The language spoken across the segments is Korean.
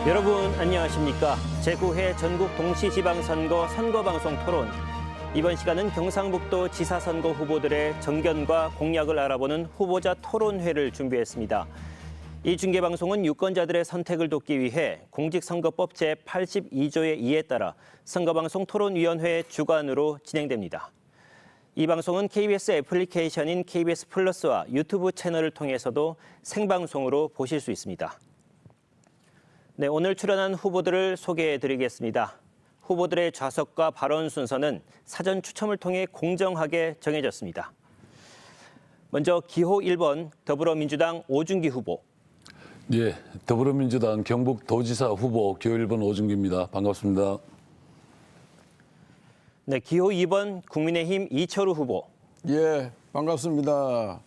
여러분 안녕하십니까? 제9회 전국 동시지방선거 선거방송 토론. 이번 시간은 경상북도 지사선거 후보들의 정견과 공약을 알아보는 후보자 토론회를 준비했습니다. 이 중계방송은 유권자들의 선택을 돕기 위해 공직선거법 제82조의 2에 따라 선거방송 토론위원회의 주관으로 진행됩니다. 이 방송은 KBS 애플리케이션인 KBS 플러스와 유튜브 채널을 통해서도 생방송으로 보실 수 있습니다. 네, 오늘 출연한 후보들을 소개해드리겠습니다. 후보들의 좌석과 발언 순서는 사전 추첨을 통해 공정하게 정해졌습니다. 먼저 기호 1번 더불어민주당 오준기 후보. 예, 더불어민주당 경북도지사 후보 기호 1번 오준기입니다. 반갑습니다. 네, 기호 2번 국민의힘 이철우 후보. 예, 반갑습니다.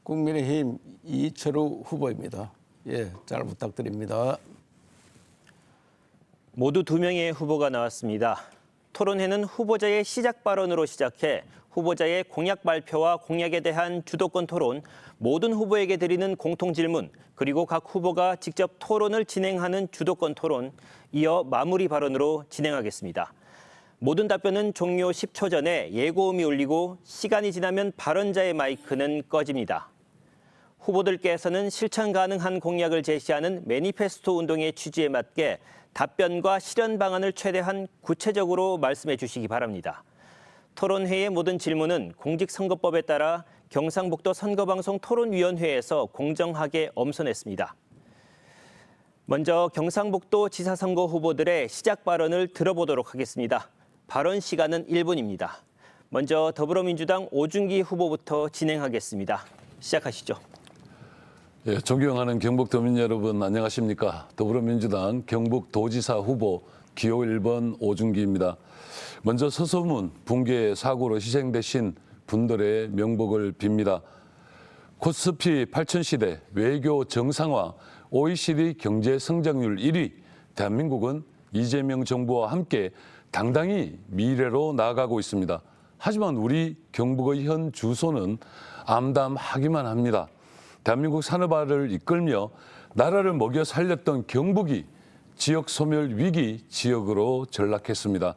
국민의힘 이철우 후보입니다. 예, 잘 부탁드립니다. 모두 2명의 후보가 나왔습니다. 토론회는 후보자의 시작 발언으로 시작해 후보자의 공약 발표와 공약에 대한 주도권 토론, 모든 후보에게 드리는 공통 질문, 그리고 각 후보가 직접 토론을 진행하는 주도권 토론, 이어 마무리 발언으로 진행하겠습니다. 모든 답변은 종료 10초 전에 예고음이 울리고 시간이 지나면 발언자의 마이크는 꺼집니다. 후보들께서는 실천 가능한 공약을 제시하는 매니페스토 운동의 취지에 맞게 답변과 실현 방안을 최대한 구체적으로 말씀해 주시기 바랍니다. 토론회의 모든 질문은 공직선거법에 따라 경상북도 선거방송 토론위원회에서 공정하게 엄선했습니다. 먼저 경상북도 지사선거 후보들의 시작 발언을 들어보도록 하겠습니다. 발언 시간은 1분입니다. 먼저 더불어민주당 오준기 후보부터 진행하겠습니다. 시작하시죠. 예, 존경하는 경북도민 여러분 안녕하십니까? 더불어민주당 경북도지사 후보 기호 1번 오준기입니다. 먼저 서소문 붕괴 사고로 희생되신 분들의 명복을 빕니다. 코스피 8000시대 외교 정상화 OECD 경제 성장률 1위 대한민국은 이재명 정부와 함께 당당히 미래로 나아가고 있습니다. 하지만 우리 경북의 현 주소는 암담하기만 합니다. 대한민국 산업화를 이끌며 나라를 먹여 살렸던 경북이 지역 소멸 위기 지역으로 전락했습니다.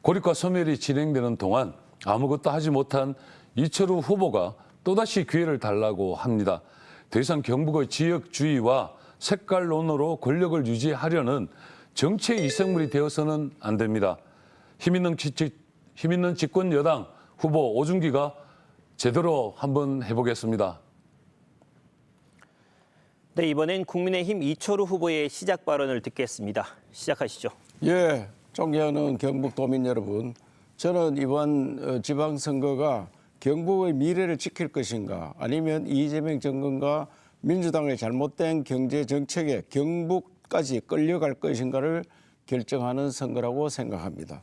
고립과 소멸이 진행되는 동안 아무것도 하지 못한 이철우 후보가 또다시 기회를 달라고 합니다. 더 이상 경북의 지역주의와 색깔론으로 권력을 유지하려는 정치의 이생물이 되어서는 안 됩니다. 힘 있는 집권 여당 후보 오준기가 제대로 한번 해보겠습니다. 네, 이번엔 국민의힘 이철우 후보의 시작 발언을 듣겠습니다. 시작하시죠. 예, 존경하는 경북도민 여러분, 저는 이번 지방선거가 경북의 미래를 지킬 것인가 아니면 이재명 정권과 민주당의 잘못된 경제 정책에 경북까지 끌려갈 것인가를 결정하는 선거라고 생각합니다.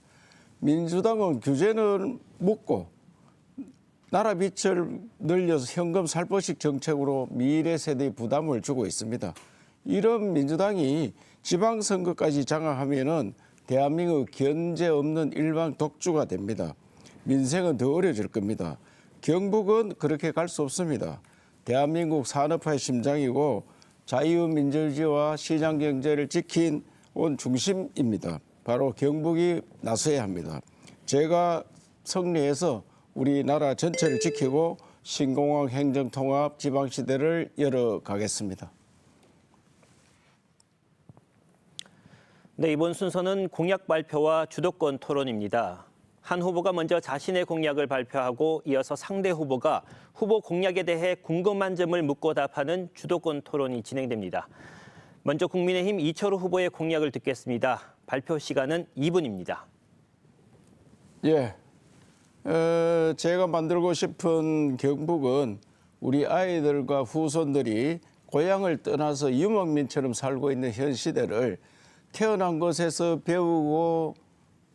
민주당은 규제는 묻고 나라 빚을 늘려서 현금 살포식 정책으로 미래 세대의 부담을 주고 있습니다. 이런 민주당이 지방선거까지 장악하면은 대한민국 견제 없는 일방 독주가 됩니다. 민생은 더 어려질 겁니다. 경북은 그렇게 갈 수 없습니다. 대한민국 산업화의 심장이고 자유민주주의와 시장경제를 지킨 온 중심입니다. 바로 경북이 나서야 합니다. 제가 승리해서 우리나라 전체를 지키고 신공항 행정통합 지방시대를 열어가겠습니다. 네, 이번 순서는 공약 발표와 주도권 토론입니다. 한 후보가 먼저 자신의 공약을 발표하고 이어서 상대 후보가 후보 공약에 대해 궁금한 점을 묻고 답하는 주도권 토론이 진행됩니다. 먼저 국민의힘 이철우 후보의 공약을 듣겠습니다. 발표 시간은 2분입니다. 예. 제가 만들고 싶은 경북은 우리 아이들과 후손들이 고향을 떠나서 유목민처럼 살고 있는 현 시대를 태어난 곳에서 배우고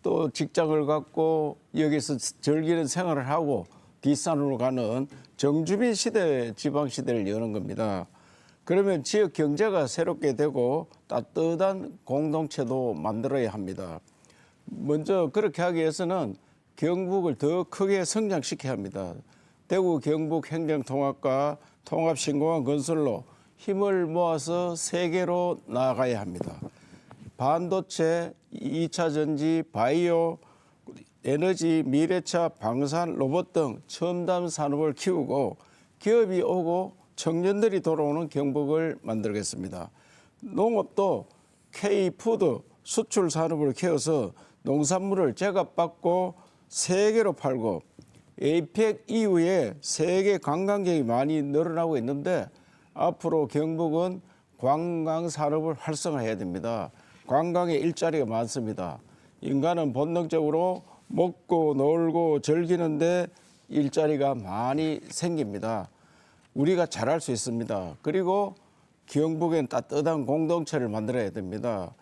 또 직장을 갖고 여기서 즐기는 생활을 하고 뒷산으로 가는 정주민 시대, 지방 시대를 여는 겁니다. 그러면 지역 경제가 새롭게 되고 따뜻한 공동체도 만들어야 합니다. 먼저 그렇게 하기 위해서는 경북을 더 크게 성장시켜야 합니다. 대구 경북 행정통합과 통합신공항 건설로 힘을 모아서 세계로 나아가야 합니다. 반도체, 2차 전지, 바이오, 에너지, 미래차, 방산, 로봇 등 첨단 산업을 키우고 기업이 오고 청년들이 돌아오는 경북을 만들겠습니다. 농업도 K푸드 수출 산업을 키워서 농산물을 제값받고 세계로 팔고 에이펙 이후에 세계 관광객이 많이 늘어나고 있는데 앞으로 경북은 관광 산업을 활성화해야 됩니다. 관광에 일자리가 많습니다. 인간은 본능적으로 먹고 놀고 즐기는데 일자리가 많이 생깁니다. 우리가 잘할 수 있습니다. 그리고 경북엔 따뜻한 공동체를 만들어야 됩니다.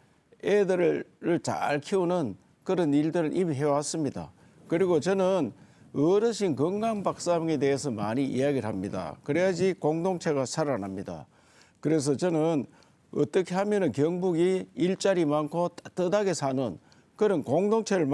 애들을 잘 키우는 그런 일들을 이미 해왔습니다. 그리고 저는 어르신 건강 박사에 대해서 많이 이야기를 합니다. 그래야지 공동체가 살아납니다. 그래서 저는 어떻게 하면 경북이 일자리 많고 따뜻하게 사는 그런 공동체를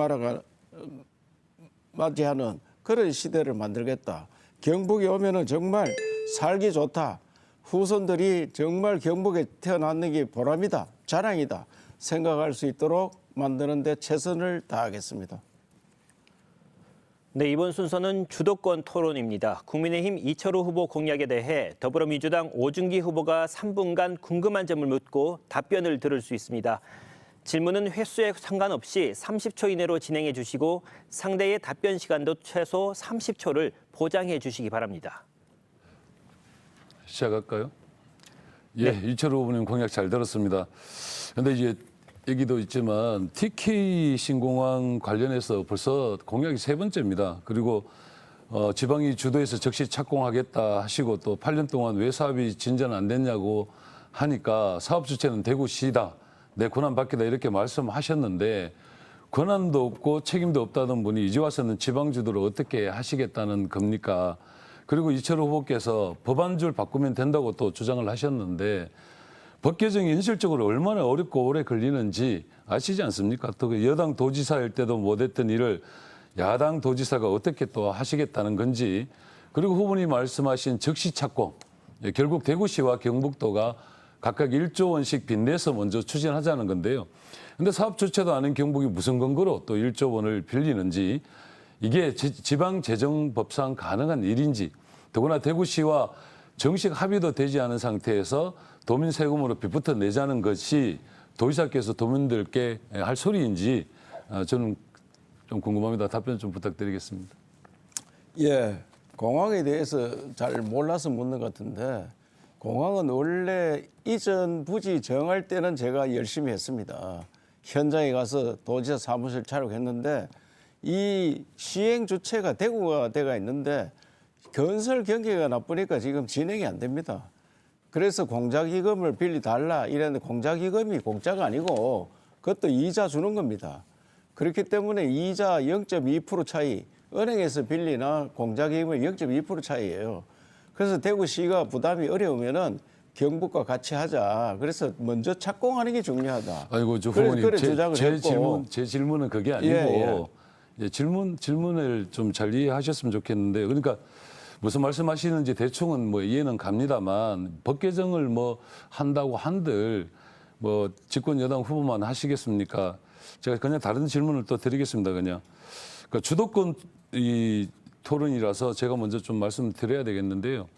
맞이하는 그런 시대를 만들겠다. 경북에 오면은 정말 살기 좋다. 후손들이 정말 경북에 태어났는 게 보람이다. 자랑이다. 생각할 수 있도록 만드는 데 최선을 다하겠습니다. 네, 이번 순서는 주도권 토론입니다. 국민의힘 이철우 후보 공약에 대해 더불어민주당 오준기 후보가 3분간 궁금한 점을 묻고 답변을 들을 수 있습니다. 질문은 횟수에 상관없이 30초 이내로 진행해 주시고 상대의 답변 시간도 최소 30초를 보장해 주시기 바랍니다. 시작할까요? 예, 네. 이철우 후보님 공약 잘 들었습니다. 그런데 이제 얘기도 있지만 TK 신공항 관련해서 벌써 공약이 3번째입니다. 그리고 지방이 주도해서 즉시 착공하겠다 하시고 또 8년 동안 왜 사업이 진전 안 됐냐고 하니까 사업 주체는 대구시다. 내 권한 받겠다 이렇게 말씀하셨는데 권한도 없고 책임도 없다던 분이 이제 와서는 지방 주도를 어떻게 하시겠다는 겁니까? 그리고 이철우 후보께서 법안줄 바꾸면 된다고 또 주장을 하셨는데 법 개정이 현실적으로 얼마나 어렵고 오래 걸리는지 아시지 않습니까? 또 여당 도지사일 때도 못했던 일을 야당 도지사가 어떻게 또 하시겠다는 건지 그리고 후보님 말씀하신 즉시 착공 결국 대구시와 경북도가 각각 1조 원씩 빚내서 먼저 추진하자는 건데요. 그런데 사업 주체도 아닌 경북이 무슨 근거로 또 1조 원을 빌리는지 이게 지방재정법상 가능한 일인지 더구나 대구시와 정식 합의도 되지 않은 상태에서 도민 세금으로 빚부터 내자는 것이 도지사께서 도민들께 할 소리인지 저는 좀 궁금합니다. 답변 좀 부탁드리겠습니다. 예, 공항에 대해서 잘 몰라서 묻는 것 같은데 공항은 원래 이전 부지 정할 때는 제가 열심히 했습니다. 현장에 가서 도지사 사무실 촬영했는데 이 시행 주체가 대구가 돼가 있는데 건설 경기가 나쁘니까 지금 진행이 안 됩니다. 그래서 공자기금을 빌려달라 이랬는데 공자기금이 공짜가 아니고 그것도 이자 주는 겁니다. 그렇기 때문에 이자 0.2% 차이, 은행에서 빌리나 공자기금의 0.2% 차이예요. 그래서 대구시가 부담이 어려우면은 경북과 같이 하자. 그래서 먼저 착공하는 게 중요하다. 아이고, 저 후보님, 제 질문은 그게 아니고 예, 질문을 좀 잘 이해하셨으면 좋겠는데 그러니까 무슨 말씀하시는지 대충은 뭐 이해는 갑니다만 법 개정을 뭐 한다고 한들 뭐 집권 여당 후보만 하시겠습니까? 제가 그냥 다른 질문을 또 드리겠습니다. 그러니까 주도권 이 토론이라서 제가 먼저 좀 말씀드려야 되겠는데요.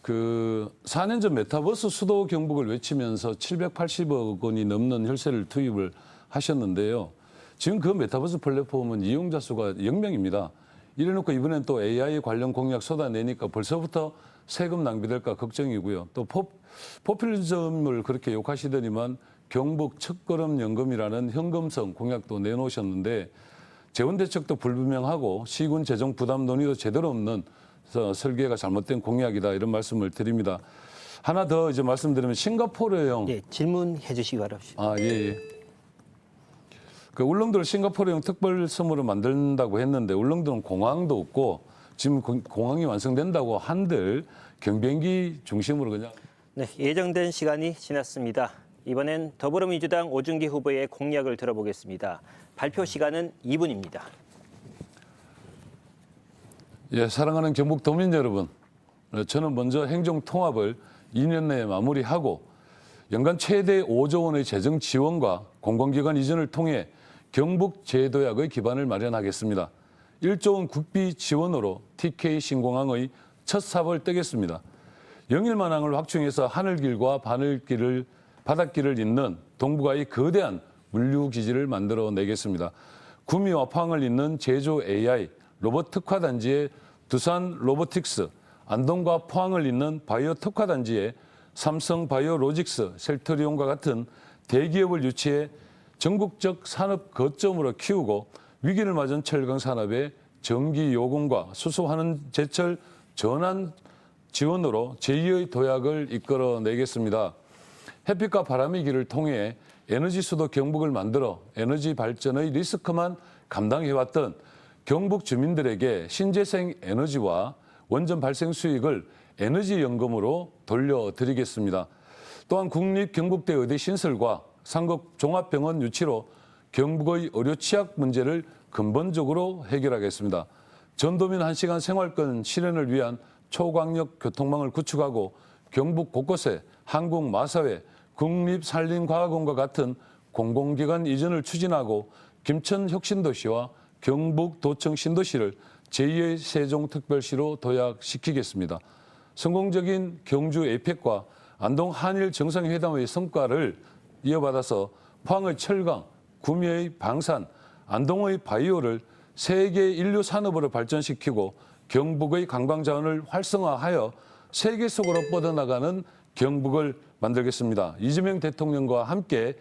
그 4년 전 메타버스 수도 경북을 외치면서 780억 원이 넘는 혈세를 투입을 하셨는데요. 지금 그 메타버스 플랫폼은 이용자 수가 0명입니다. 이래놓고 이번엔 또 AI 관련 공약 쏟아내니까 벌써부터 세금 낭비될까 걱정이고요. 또 포퓰리즘을 그렇게 욕하시더니만 경북 첫걸음 연금이라는 현금성 공약도 내놓으셨는데 재원대책도 불분명하고 시군 재정 부담 논의도 제대로 없는 설계가 잘못된 공약이다 이런 말씀을 드립니다. 하나 더 이제 말씀드리면 싱가포르형. 예, 질문해 주시기 바랍니다. 아, 예. 그 울릉도를 싱가포르형 특별섬으로 만든다고 했는데 울릉도는 공항도 없고 지금 공항이 완성된다고 한들 경비행기 중심으로 그냥. 네, 예정된 시간이 지났습니다. 이번엔 더불어민주당 오준기 후보의 공약을 들어보겠습니다. 발표 시간은 2분입니다. 예, 사랑하는 경북도민 여러분, 저는 먼저 행정통합을 2년 내에 마무리하고 연간 최대 5조 원의 재정 지원과 공공기관 이전을 통해 경북 제도약의 기반을 마련하겠습니다. 1조 원 국비 지원으로 TK 신공항의 첫 삽을 떼겠습니다. 영일만항을 확충해서 하늘길과 바닷길을 잇는 동북아의 거대한 물류기지를 만들어내겠습니다. 구미와 포항을 잇는 제조 AI 로봇 특화단지의 두산 로보틱스, 안동과 포항을 잇는 바이오 특화단지의 삼성 바이오로직스, 셀트리온과 같은 대기업을 유치해 전국적 산업 거점으로 키우고 위기를 맞은 철강 산업의 전기 요금과 수소환원 제철 전환 지원으로 제2의 도약을 이끌어내겠습니다. 햇빛과 바람의 길을 통해 에너지 수도 경북을 만들어 에너지 발전의 리스크만 감당해왔던 경북 주민들에게 신재생 에너지와 원전 발생 수익을 에너지연금으로 돌려드리겠습니다. 또한 국립경북대 의대 신설과 상급 종합병원 유치로 경북의 의료 취약 문제를 근본적으로 해결하겠습니다. 전도민 1시간 생활권 실현을 위한 초광역 교통망을 구축하고 경북 곳곳에 한국마사회, 국립산림과학원과 같은 공공기관 이전을 추진하고 김천혁신도시와 경북도청 신도시를 제2의 세종특별시로 도약시키겠습니다. 성공적인 경주 에이펙과 안동 한일 정상회담의 성과를 이어받아서 포항의 철강, 구미의 방산, 안동의 바이오를 세계 인류 산업으로 발전시키고 경북의 관광자원을 활성화하여 세계 속으로 뻗어나가는 경북을 만들겠습니다. 이재명 대통령과 함께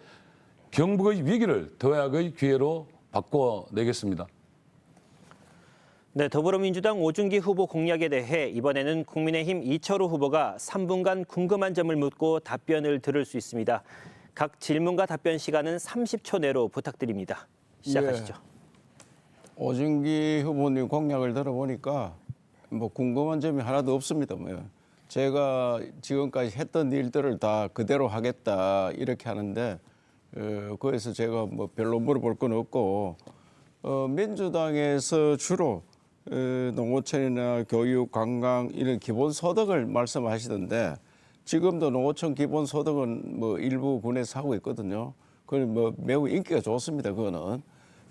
경북의 위기를 도약의 기회로 바꿔내겠습니다. 네, 더불어민주당 오준기 후보 공약에 대해 이번에는 국민의힘 이철우 후보가 3분간 궁금한 점을 묻고 답변을 들을 수 있습니다. 각 질문과 답변 시간은 30초 내로 부탁드립니다. 시작하시죠. 오준기 후보님 공약을 들어보니까 뭐 궁금한 점이 하나도 없습니다. 제가 지금까지 했던 일들을 다 그대로 하겠다 이렇게 하는데 그래서 제가 뭐 별로 물어볼 건 없고 민주당에서 주로 농어촌이나 교육, 관광 이런 기본소득을 말씀하시던데 지금도 농어촌 기본소득은 뭐 일부 군에서 하고 있거든요. 그건 뭐 매우 인기가 좋습니다. 그거는.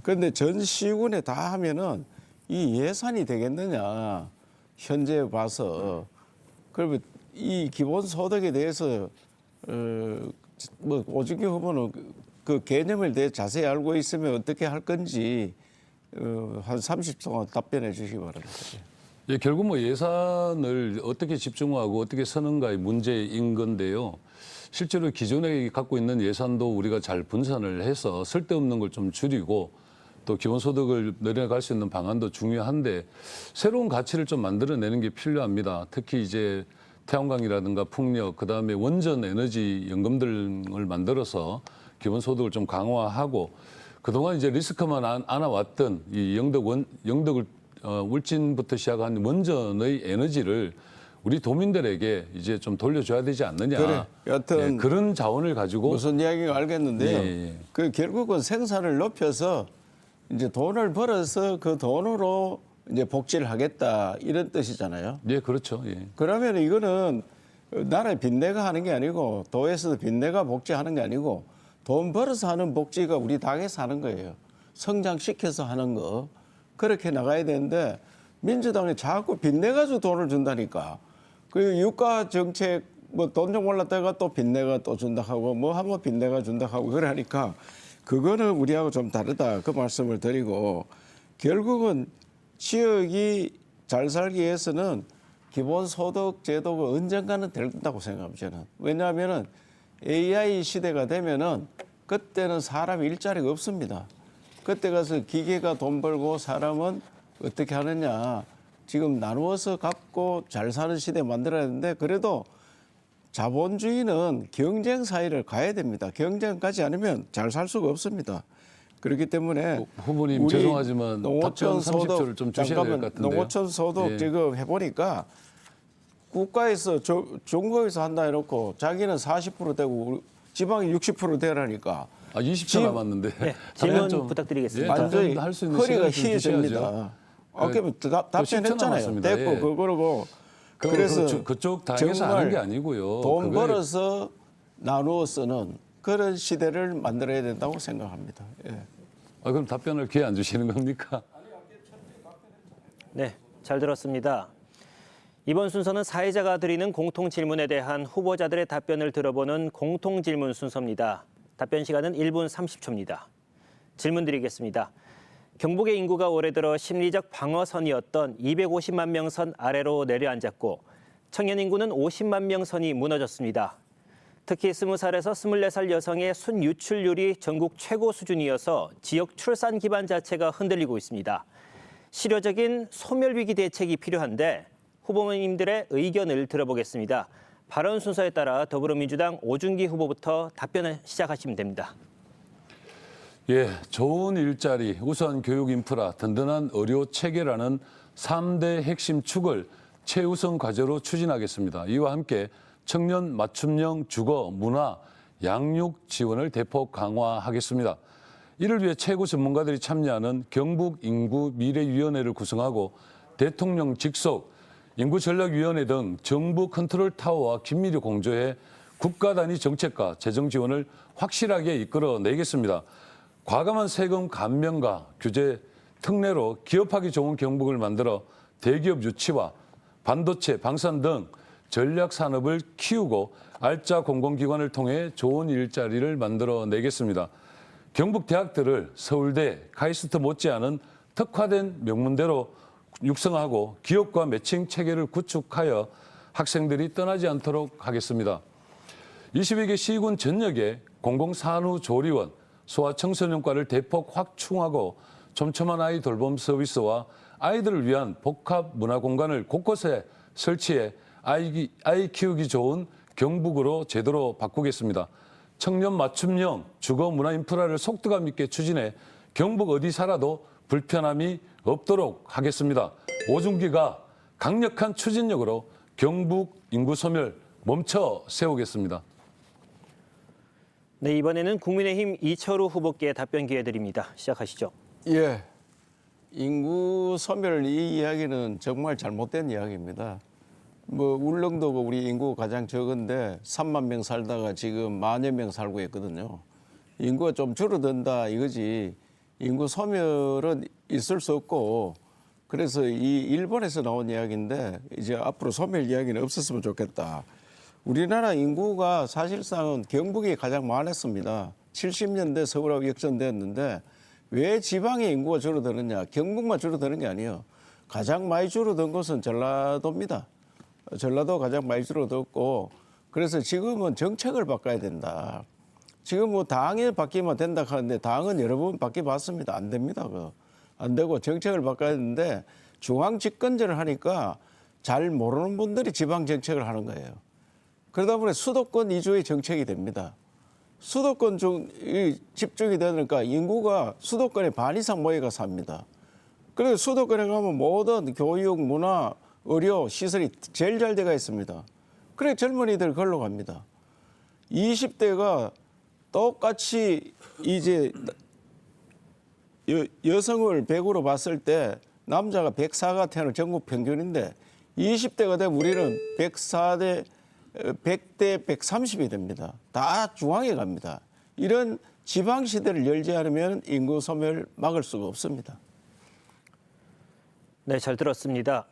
그런데 전 시군에 다 하면은 이 예산이 되겠느냐 현재 봐서 그러면 이 기본소득에 대해서 뭐 오준기 후보는 그 개념을 대해 자세히 알고 있으면 어떻게 할 건지 한 30초 동안 답변해 주시기 바랍니다. 예, 결국 뭐 예산을 어떻게 집중하고 어떻게 쓰는가의 문제인 건데요. 실제로 기존에 갖고 있는 예산도 우리가 잘 분산을 해서 쓸데없는 걸 좀 줄이고 또 기본소득을 내려갈 수 있는 방안도 중요한데 새로운 가치를 좀 만들어내는 게 필요합니다. 특히 이제 태양광이라든가 풍력, 그다음에 원전 에너지 연금 등을 만들어서 기본소득을 좀 강화하고 그동안 이제 리스크만 안아왔던 이 영덕을 울진부터 시작한 원전의 에너지를 우리 도민들에게 이제 좀 돌려줘야 되지 않느냐. 그래, 여튼 그런 자원을 가지고 무슨 이야기가 알겠는데요. 예. 그 결국은 생산을 높여서 이제 돈을 벌어서 그 돈으로 이제 복지를 하겠다 이런 뜻이잖아요. 예, 그렇죠. 예. 그러면 이거는 나라의 빚내가 하는 게 아니고 도에서도 빚내가 복지하는 게 아니고 돈 벌어서 하는 복지가 우리 당에서 하는 거예요. 성장시켜서 하는 거. 그렇게 나가야 되는데 민주당이 자꾸 빚내가지고 돈을 준다니까. 그 유가 정책 뭐 돈 좀 올랐다가 또 빚내가 또 준다 하고 뭐 한번 빚내가 준다 하고 그러니까 그거는 우리하고 좀 다르다 그 말씀을 드리고 결국은 지역이 잘 살기 위해서는 기본소득 제도가 언젠가는 된다고 생각합니다. 저는. 왜냐하면은 AI 시대가 되면은 그때는 사람 일자리가 없습니다. 그때 가서 기계가 돈 벌고 사람은 어떻게 하느냐. 지금 나누어서 갖고 잘 사는 시대 만들어야 되는데 그래도 자본주의는 경쟁 사회를 가야 됩니다. 경쟁 가지 않으면 잘 살 수가 없습니다. 그렇기 때문에 후보님 죄송하지만 답변 30초를 좀 주셔야 될 것 같은데요. 농어촌 소득 예. 지금 해보니까 국가에서 중국에서 한다 해놓고 자기는 40% 되고 지방이 60% 되라니까 20초 남았는데. 네, 질문 답변 좀, 부탁드리겠습니다. 예, 완전히 답변할 수 있는 허리가 시간을 좀 희해집니다. 아까 또 10초 답변했잖아요. 남았습니다. 됐고 예. 그거고 그래서 그쪽 당에서 하는 게 아니고요. 돈 그거에- 벌어서 나누어 쓰는 그런 시대를 만들어야 된다고 생각합니다. 예. 그럼 답변을 기회 안 주시는 겁니까? 네, 잘 들었습니다. 이번 순서는 사회자가 드리는 공통 질문에 대한 후보자들의 답변을 들어보는 공통 질문 순서입니다. 답변 시간은 1분 30초입니다. 질문 드리겠습니다. 경북의 인구가 올해 들어 심리적 방어선이었던 250만 명 선 아래로 내려앉았고 청년 인구는 50만 명 선이 무너졌습니다. 특히 20살에서 24살 여성의 순유출률이 전국 최고 수준이어서 지역 출산 기반 자체가 흔들리고 있습니다. 실효적인 소멸위기 대책이 필요한데 후보님들의 의견을 들어보겠습니다. 발언 순서에 따라 더불어민주당 오준기 후보부터 답변을 시작하시면 됩니다. 예, 좋은 일자리, 우수한 교육 인프라, 든든한 의료 체계라는 3대 핵심 축을 최우선 과제로 추진하겠습니다. 이와 함께 청년 맞춤형 주거, 문화, 양육 지원을 대폭 강화하겠습니다. 이를 위해 최고 전문가들이 참여하는 경북인구미래위원회를 구성하고 대통령 직속 인구전략위원회 등 정부 컨트롤타워와 긴밀히 공조해 국가 단위 정책과 재정 지원을 확실하게 이끌어내겠습니다. 과감한 세금 감면과 규제 특례로 기업하기 좋은 경북을 만들어 대기업 유치와 반도체, 방산 등 전략 산업을 키우고 알짜 공공기관을 통해 좋은 일자리를 만들어내겠습니다. 경북 대학들을 서울대, 카이스트 못지않은 특화된 명문대로 육성하고 기업과 매칭 체계를 구축하여 학생들이 떠나지 않도록 하겠습니다. 22개 시군 전역에 공공산후조리원, 소아청소년과를 대폭 확충하고 촘촘한 아이 돌봄 서비스와 아이들을 위한 복합 문화공간을 곳곳에 설치해 아이 키우기 좋은 경북으로 제대로 바꾸겠습니다. 청년 맞춤형 주거 문화 인프라를 속도감 있게 추진해 경북 어디 살아도 불편함이 없도록 하겠습니다. 오준기가 강력한 추진력으로 경북 인구 소멸 멈춰 세우겠습니다. 네, 이번에는 국민의힘 이철우 후보께 답변 기회 드립니다. 시작하시죠. 예. 인구 소멸 이 이야기는 정말 잘못된 이야기입니다. 뭐 울릉도가 우리 인구 가장 적은데 3만 명 살다가 지금 10,000여 명 살고 있거든요. 인구가 좀 줄어든다 이거지. 인구 소멸은 있을 수 없고 그래서 이 일본에서 나온 이야기인데 이제 앞으로 소멸 이야기는 없었으면 좋겠다. 우리나라 인구가 사실상은 경북이 가장 많았습니다. 70년대 서울하고 역전됐는데 왜 지방의 인구가 줄어드느냐. 경북만 줄어드는 게 아니에요. 가장 많이 줄어든 곳은 전라도입니다. 전라도 가장 많이 줄어들었고 그래서 지금은 정책을 바꿔야 된다. 지금 뭐 당이 바뀌면 된다 하는데 당은 여러 번 바뀌어봤습니다. 안 됩니다. 안 되고 정책을 바꿔야 되는데 중앙 집권제를 하니까 잘 모르는 분들이 지방 정책을 하는 거예요. 그러다 보니 수도권 위주의 정책이 됩니다. 수도권 집중이 되니까 인구가 수도권의 반 이상 모여가 삽니다. 그래서 수도권에 가면 모든 교육, 문화, 의료, 시설이 제일 잘 돼가 있습니다. 그래 젊은이들 걸로 갑니다. 20대가 똑같이 이제 여성을 100으로 봤을 때 남자가 104가 태어난 전국 평균인데 20대가 되면 우리는 100대 130이 됩니다. 다 중앙에 갑니다. 이런 지방시대를 열지 않으면 인구 소멸 막을 수가 없습니다. 네, 잘 들었습니다.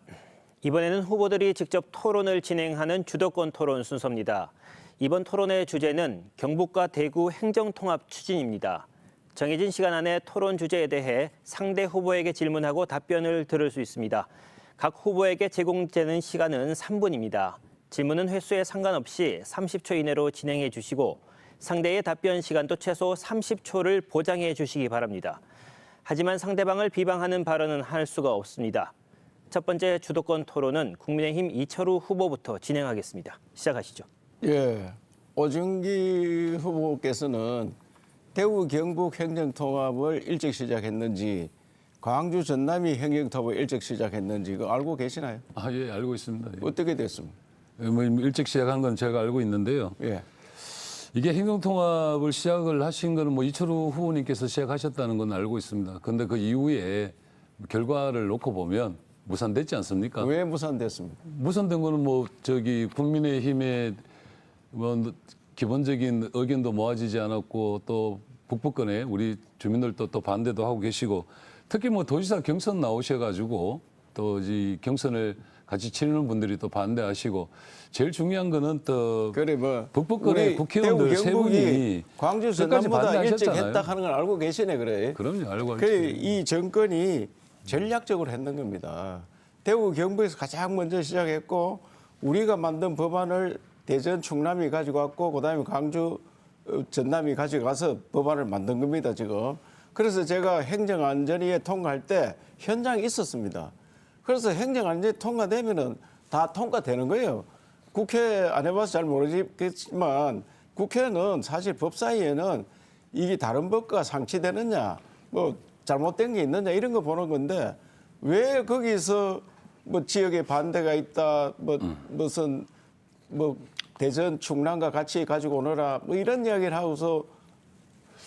이번에는 후보들이 직접 토론을 진행하는 주도권 토론 순서입니다. 이번 토론의 주제는 경북과 대구 행정통합 추진입니다. 정해진 시간 안에 토론 주제에 대해 상대 후보에게 질문하고 답변을 들을 수 있습니다. 각 후보에게 제공되는 시간은 3분입니다. 질문은 횟수에 상관없이 30초 이내로 진행해 주시고 상대의 답변 시간도 최소 30초를 보장해 주시기 바랍니다. 하지만 상대방을 비방하는 발언은 할 수가 없습니다. 첫 번째 주도권 토론은 국민의힘 이철우 후보부터 진행하겠습니다. 시작하시죠. 예, 오준기 후보께서는 대구 경북 행정통합을 일찍 시작했는지 광주 전남이 행정통합을 일찍 시작했는지 그거 알고 계시나요? 예, 알고 있습니다. 예. 어떻게 됐습니까? 뭐 일찍 시작한 건 제가 알고 있는데요. 예. 이게 행정통합을 시작을 하신 거는 뭐 이철우 후보님께서 시작하셨다는 건 알고 있습니다. 그런데 그 이후에 결과를 놓고 보면 무산됐지 않습니까? 왜 무산됐습니까? 무산된 거는 뭐 국민의힘의 뭐 기본적인 의견도 모아지지 않았고 또 북부권에 우리 주민들도 또 반대도 하고 계시고 특히 뭐 도지사 경선 나오셔가지고 또 이 경선을 같이 치르는 분들이 또 반대하시고 제일 중요한 거는 또 그래 뭐 북부권의 우리 국회의원들 대구 세 경북이 분이 광주 끝까지 전남보다 일찍 반대하셨잖아요. 했다 하는 걸 알고 계시네 그래. 그럼요, 알고 그래 있죠. 이 정권이 전략적으로 했는 겁니다. 대구 경북에서 가장 먼저 시작했고 우리가 만든 법안을 대전 충남이 가지고 왔고 그다음에 광주 전남이 가져가서 법안을 만든 겁니다 지금. 그래서 제가 행정안전위에 통과할 때 현장에 있었습니다. 그래서 행정안전위 통과되면은 다 통과되는 거예요. 국회 안 해봐서 잘 모르겠지만 국회는 사실 법사위에는 이게 다른 법과 상치되느냐 뭐 잘못된 게 있느냐 이런 거 보는 건데 왜 거기서 뭐 지역에 반대가 있다 뭐 무슨 뭐 대전 충남과 같이 가지고 오너라 뭐 이런 이야기를 하고서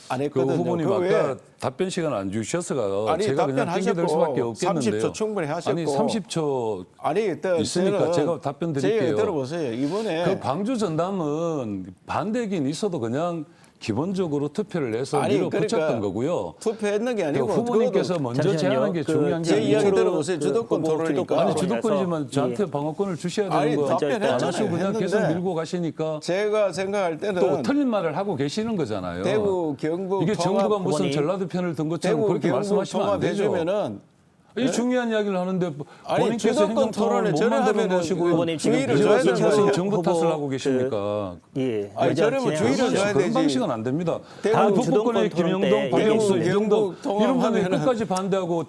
안 그 했거든요. 후보님 그거 왜? 아까 답변 시간 안 주셔서가 아니, 제가 그냥 땡겨댈 답변하셨고, 수밖에 없겠는데요. 30초 충분히 하셨고. 아니 30초 아니 일단 있으니까 저는 제가 답변 제 드릴게요. 얘기 들어보세요. 이번에 그 광주 전남은 반대긴 있어도 그냥 기본적으로 투표를 해서 아니, 밀어붙였던 그러니까 거고요. 투표했는 게 그 아니고 후보님께서 그것도 먼저 잠시만요. 제안한 게 그 중요한 게 제 이야기 아니고 들어보세요. 주도권 토론이니까. 아니 토론이라서 주도권이지만 저한테 예. 방어권을 주셔야 아니, 되는 거 답변했잖아요. 안 하시고 그냥 계속 했는데. 밀고 가시니까 제가 생각할 때는 또 틀린 말을 하고 계시는 거잖아요. 대구 경북 이게 통합 정부가 무슨 후보님. 전라도 편을 든 것처럼 대구 그렇게 경북 말씀하시면 안 되죠. 통합해주면은 이 중요한 이야기를 하는데 아니, 본인께서 주도권 행정통합을 토론을 못 전에 만들어 하면은 놓으시고 후보님 지금 주의를 이제 줘야 무슨 되는 거예요. 정부 후보 탓을 하고 그- 계십니까? 예. 아니, 의전 저러면 진행하고 주의를 있습니다. 줘야 그런 되지. 방식은 안 됩니다. 다음 북부권의 주도권 토론 때 김영동, 박영수, 대구 이정도 경북 이런 분들이 통합하면은- 끝까지 반대하고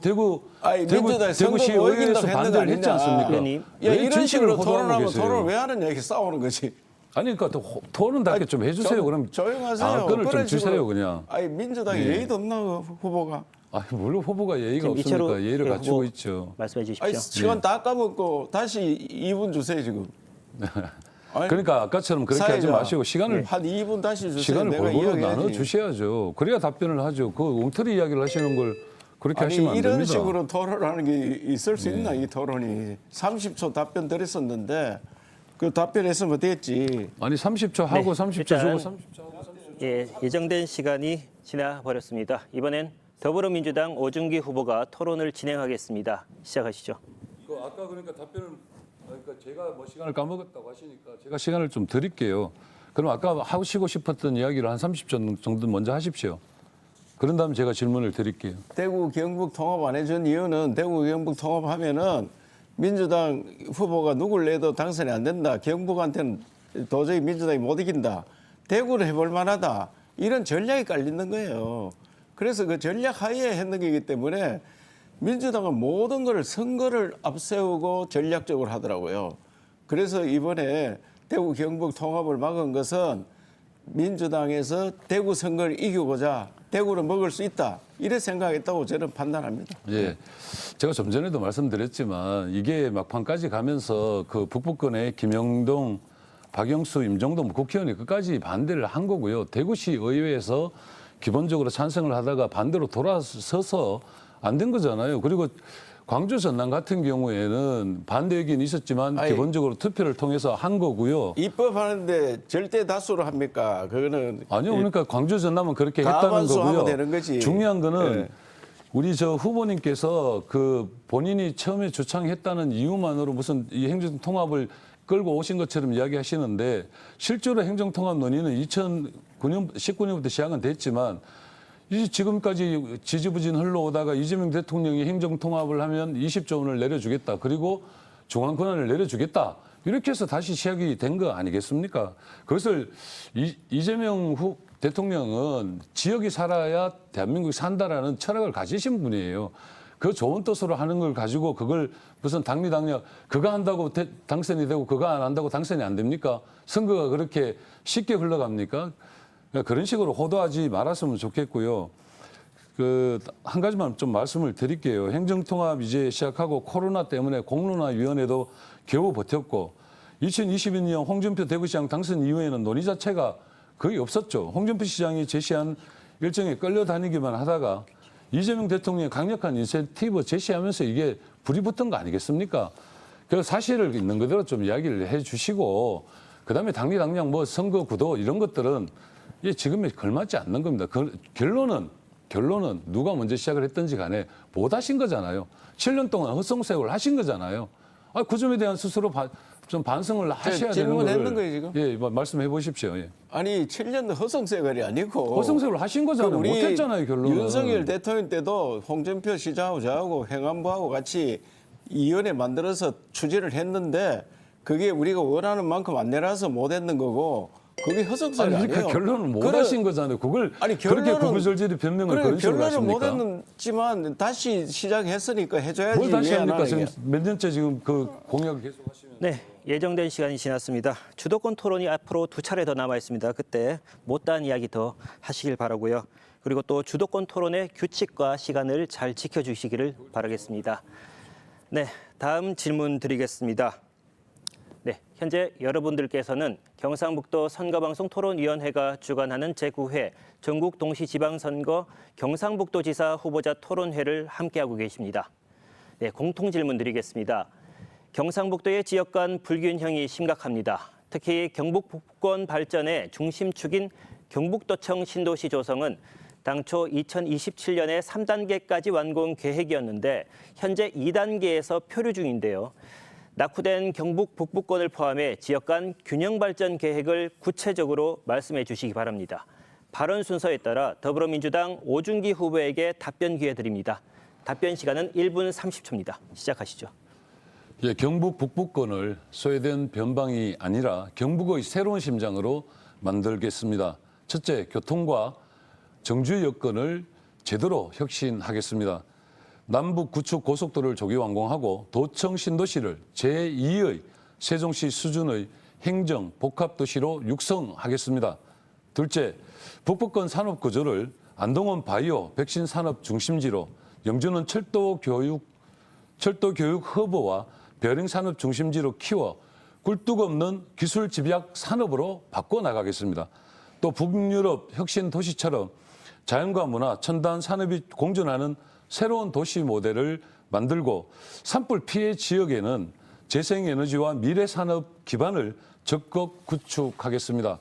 아니, 민주당이 선거 대구시 뭐 의회에서 이긴다고 반대를 했는 했지 거 않습니까? 아니냐. 의원님. 야, 왜 이런 진실을 식으로 호도하고 토론하면 계세요? 토론을 왜 하느냐 이렇게 싸우는 거지. 아니 그러니까 또 토론답게 좀 해주세요. 그럼 조용하세요. 답변을 좀 그런 주세요 식으로. 그냥. 아니 민주당이 예. 예의도 없나 그 후보가. 아 물론 후보가 예의가 지금 없으니까 이철우 예의를 예, 갖추고 후보 있죠. 말씀해 주십시오. 아니 시간 다 까먹고 다시 2분 주세요 지금. 아니, 그러니까 아까처럼 그렇게 하지 사회자. 마시고 시간을 한 2분 다시 주세요. 시간을 내가 골고루 이야기해야지. 나눠 주셔야죠. 그래야 답변을 하죠. 그 엉터리 이야기를 하시는 걸 그렇게 아니 하시면 안 이런 됩니다. 식으로 토론하는 게 있을 수 있나 이 토론이. 30초 답변 드렸었는데 그 답변했으면 됐지. 아니 30초 하고 30초 일단 주고 30초 하고 30초. 예, 예정된 시간이 지나 버렸습니다. 이번엔 더불어민주당 오준기 후보가 토론을 진행하겠습니다. 시작하시죠. 그 아까 그러니까 답변을 그러니까 제가 뭐 시간을 까먹었다고 하시니까 제가 시간을 좀 드릴게요. 그럼 아까 하시고 싶었던 이야기를 한 30초 정도 먼저 하십시오. 그런 다음에 제가 질문을 드릴게요. 대구 경북 통합 안 해준 이유는 대구 경북 통합하면은 민주당 후보가 누굴 내도 당선이 안 된다. 경북한테는 도저히 민주당이 못 이긴다. 대구를 해볼 만하다. 이런 전략이 깔리는 거예요. 그래서 그 전략 하에 했는 거기 때문에 민주당은 모든 것을 선거를 앞세우고 전략적으로 하더라고요. 그래서 이번에 대구 경북 통합을 막은 것은 민주당에서 대구 선거를 이기고자 대구를 먹을 수 있다. 이래 생각했다고 저는 판단합니다. 예, 제가 좀 전에도 말씀드렸지만 이게 막판까지 가면서 그 북부권의 김영동, 박영수, 임종동 국회의원이 끝까지 반대를 한 거고요. 대구시 의회에서 기본적으로 찬성을 하다가 반대로 돌아서서 안 된 거잖아요. 그리고 광주 전남 같은 경우에는 반대 의견이 있었지만 아니, 기본적으로 투표를 통해서 한 거고요. 입법하는데 절대 다수로 합니까? 그거는 아니요, 그러니까 광주 전남은 그렇게 했다는 과반수 거고요. 하면 되는 거지. 중요한 거는 예. 우리 저 후보님께서 그 본인이 처음에 주창했다는 이유만으로 무슨 이 행정통합을 끌고 오신 것처럼 이야기하시는데 실제로 행정통합 논의는 19년부터 시작은 됐지만 이 지금까지 지지부진 흘러오다가 이재명 대통령이 행정통합을 하면 20조 원을 내려주겠다. 그리고 중앙 권한을 내려주겠다. 이렇게 해서 다시 시작이 된 거 아니겠습니까? 그것을 이재명 대통령은 지역이 살아야 대한민국이 산다라는 철학을 가지신 분이에요. 그 좋은 뜻으로 하는 걸 가지고 그걸 무슨 당리당략 그거 한다고 당선이 되고 그거 안 한다고 당선이 안 됩니까? 선거가 그렇게 쉽게 흘러갑니까? 그런 식으로 호도하지 말았으면 좋겠고요. 그 한 가지만 좀 말씀을 드릴게요. 행정통합 이제 시작하고 코로나 때문에 공론화위원회도 겨우 버텼고 2022년 홍준표 대구시장 당선 이후에는 논의 자체가 거의 없었죠. 홍준표 시장이 제시한 일정에 끌려다니기만 하다가 이재명 대통령이 강력한 인센티브 제시하면서 이게 불이 붙은 거 아니겠습니까? 그 사실을 있는 그대로 좀 이야기를 해 주시고 그다음에 당리당량 뭐 선거 구도 이런 것들은 이게 지금에 걸맞지 않는 겁니다. 결론은 누가 먼저 시작을 했든지 간에 못 하신 거잖아요. 7년 동안 헛성세월 하신 거잖아요. 그 점에 대한 스스로 좀 반성을 하셔야 되는 거를. 질문했는 거예요, 지금? 예, 말씀해 보십시오. 예. 아니 7년도 허송세월이 아니고 헛성세월 하신 거잖아요. 우리 못했잖아요, 결론은. 윤석열 대통령 때도 홍준표 시장하고 저하고 행안부하고 같이 위원회 만들어서 추진을 했는데 그게 우리가 원하는 만큼 안 내려서 못했는 거고 그게 허송세월이 아니, 아니에요. 결론은 못 하신 거잖아요. 그걸 아니, 그렇게 결론은- 구구절절히 변명을 그런 식으로 결론은 못 하십니까? 했지만 다시 시작했으니까 해줘야지. 뭘 다시 왜 안 합니까? 하는 지금 게. 몇 년째 지금 그 공약을 계속 하시면. 네, 예정된 시간이 지났습니다. 주도권 토론이 앞으로 2차례 더 남아 있습니다. 그때 못다한 이야기 더 하시길 바라고요. 그리고 또 주도권 토론의 규칙과 시간을 잘 지켜주시기를 바라겠습니다. 네, 다음 질문 드리겠습니다. 네, 현재 여러분들께서는 경상북도 선거방송 토론위원회가 주관하는 제9회 전국 동시지방선거 경상북도지사 후보자 토론회를 함께하고 계십니다. 네, 공통 질문 드리겠습니다. 경상북도의 지역 간 불균형이 심각합니다. 특히 경북 북권 발전의 중심축인 경북도청 신도시 조성은 당초 2027년에 3단계까지 완공 계획이었는데 현재 2단계에서 표류 중인데요. 낙후된 경북 북부권을 포함해 지역 간 균형 발전 계획을 구체적으로 말씀해 주시기 바랍니다. 발언 순서에 따라 더불어민주당 오준기 후보에게 답변 기회 드립니다. 답변 시간은 1분 30초입니다. 시작하시죠. 예, 경북 북부권을 소외된 변방이 아니라 경북의 새로운 심장으로 만들겠습니다. 첫째, 교통과 정주 여건을 제대로 혁신하겠습니다. 남북 구축 고속도로를 조기 완공하고 도청 신도시를 제2의 세종시 수준의 행정 복합도시로 육성하겠습니다. 둘째, 북부권 산업 구조를 안동은 바이오 백신 산업 중심지로, 영주는 철도 교육 허브와 베어링 산업 중심지로 키워 굴뚝 없는 기술 집약 산업으로 바꿔 나가겠습니다. 또 북유럽 혁신 도시처럼 자연과 문화, 첨단 산업이 공존하는 새로운 도시 모델을 만들고 산불 피해 지역에는 재생에너지와 미래 산업 기반을 적극 구축하겠습니다.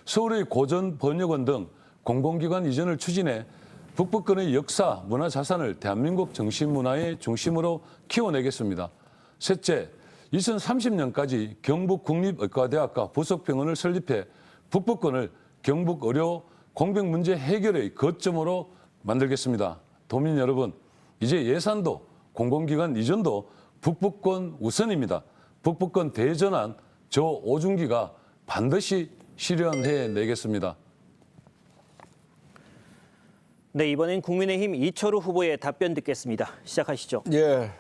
서울의 고전 번역원 등 공공기관 이전을 추진해 북부권의 역사, 문화 자산을 대한민국 정신문화의 중심으로 키워내겠습니다. 셋째, 2030년까지 경북국립의과대학과 부속병원을 설립해 북부권을 경북의료 공백 문제 해결의 거점으로 만들겠습니다. 도민 여러분, 이제 예산도 공공기관 이전도 북부권 우선입니다. 북부권 대전환 저 오준기가 반드시 실현해내겠습니다. 네, 이번엔 국민의힘 이철우 후보의 답변 듣겠습니다. 시작하시죠. 예,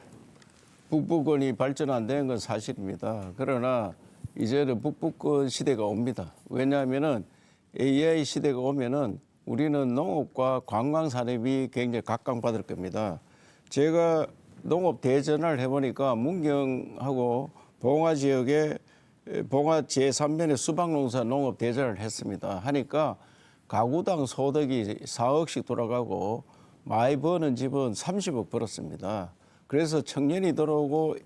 북부권이 발전 안 된 건 사실입니다. 그러나 이제는 북부권 시대가 옵니다. 왜냐하면은 AI 시대가 오면은 우리는 농업과 관광 산업이 굉장히 각광받을 겁니다. 제가 농업 대전을 해보니까 문경하고 봉화 지역에 봉화 제3면의 수박농사 농업 대전을 했습니다. 하니까 가구당 소득이 4억씩 돌아가고 많이 버는 집은 30억 벌었습니다. 그래서 청년이 들어오고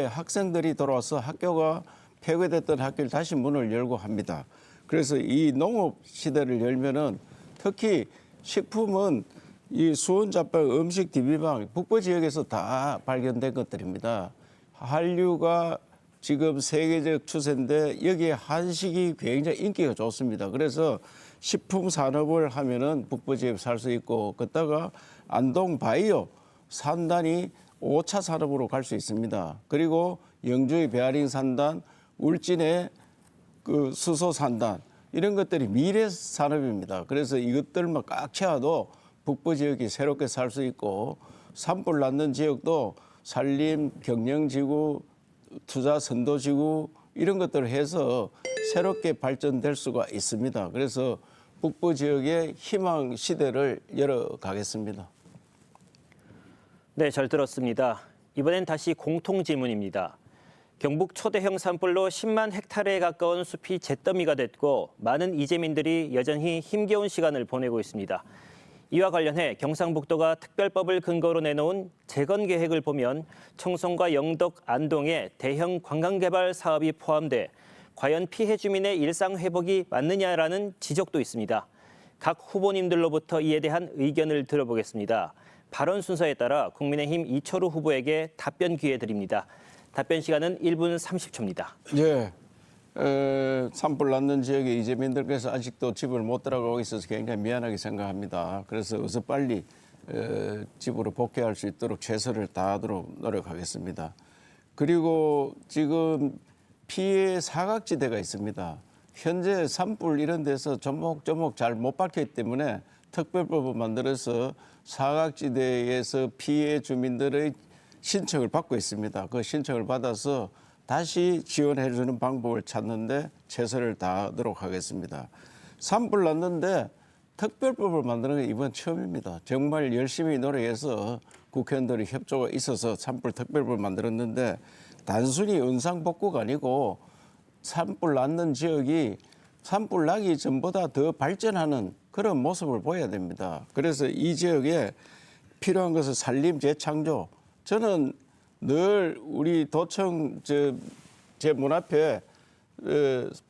학생들이 들어와서 학교가 폐쇄됐던 학교를 다시 문을 열고 합니다. 그래서 이 농업 시대를 열면은 특히 식품은 이 수원자빵, 음식 DB방 북부 지역에서 다 발견된 것들입니다. 한류가 지금 세계적 추세인데 여기에 한식이 굉장히 인기가 좋습니다. 그래서 식품 산업을 하면은 북부 지역 살 수 있고 그다가 안동 바이오 산단이 5차 산업으로 갈 수 있습니다. 그리고 영주의 베어링 산단, 울진의 그 수소 산단 이런 것들이 미래 산업입니다. 그래서 이것들만 꽉 채워도 북부 지역이 새롭게 살 수 있고 산불 났는 지역도 산림, 경영지구, 투자 선도지구 이런 것들을 해서 새롭게 발전될 수가 있습니다. 그래서 북부 지역의 희망 시대를 열어가겠습니다. 네, 잘 들었습니다. 이번엔 다시 공통 질문입니다. 경북 초대형 산불로 10만 헥타르에 가까운 숲이 잿더미가 됐고 많은 이재민들이 여전히 힘겨운 시간을 보내고 있습니다. 이와 관련해 경상북도가 특별법을 근거로 내놓은 재건 계획을 보면 청송과 영덕, 안동에 대형 관광개발 사업이 포함돼 과연 피해 주민의 일상 회복이 맞느냐라는 지적도 있습니다. 각 후보님들로부터 이에 대한 의견을 들어보겠습니다. 발언 순서에 따라 국민의힘 이철우 후보에게 답변 기회 드립니다. 답변 시간은 1분 30초입니다. 예. 산불 났는 지역의 이재민들께서 아직도 집을 못 들어가고 있어서 굉장히 미안하게 생각합니다. 그래서 어서 빨리 집으로 복귀할 수 있도록 최선을 다하도록 노력하겠습니다. 그리고 지금 피해 사각지대가 있습니다. 현재 산불 이런 데서 조목조목 잘 못 밝혔기 때문에 특별법을 만들어서 사각지대에서 피해 주민들의 신청을 받고 있습니다. 그 신청을 받아서 다시 지원해 주는 방법을 찾는데 최선을 다하도록 하겠습니다. 산불 났는데 특별법을 만드는 게 이번 처음입니다. 정말 열심히 노력해서 국회의원들이 협조가 있어서 산불 특별법을 만들었는데 단순히 은상복구가 아니고 산불 났는 지역이 산불 나기 전보다 더 발전하는 그런 모습을 보여야 됩니다. 그래서 이 지역에 필요한 것은 산림 재창조. 저는 늘 우리 도청 제 문 앞에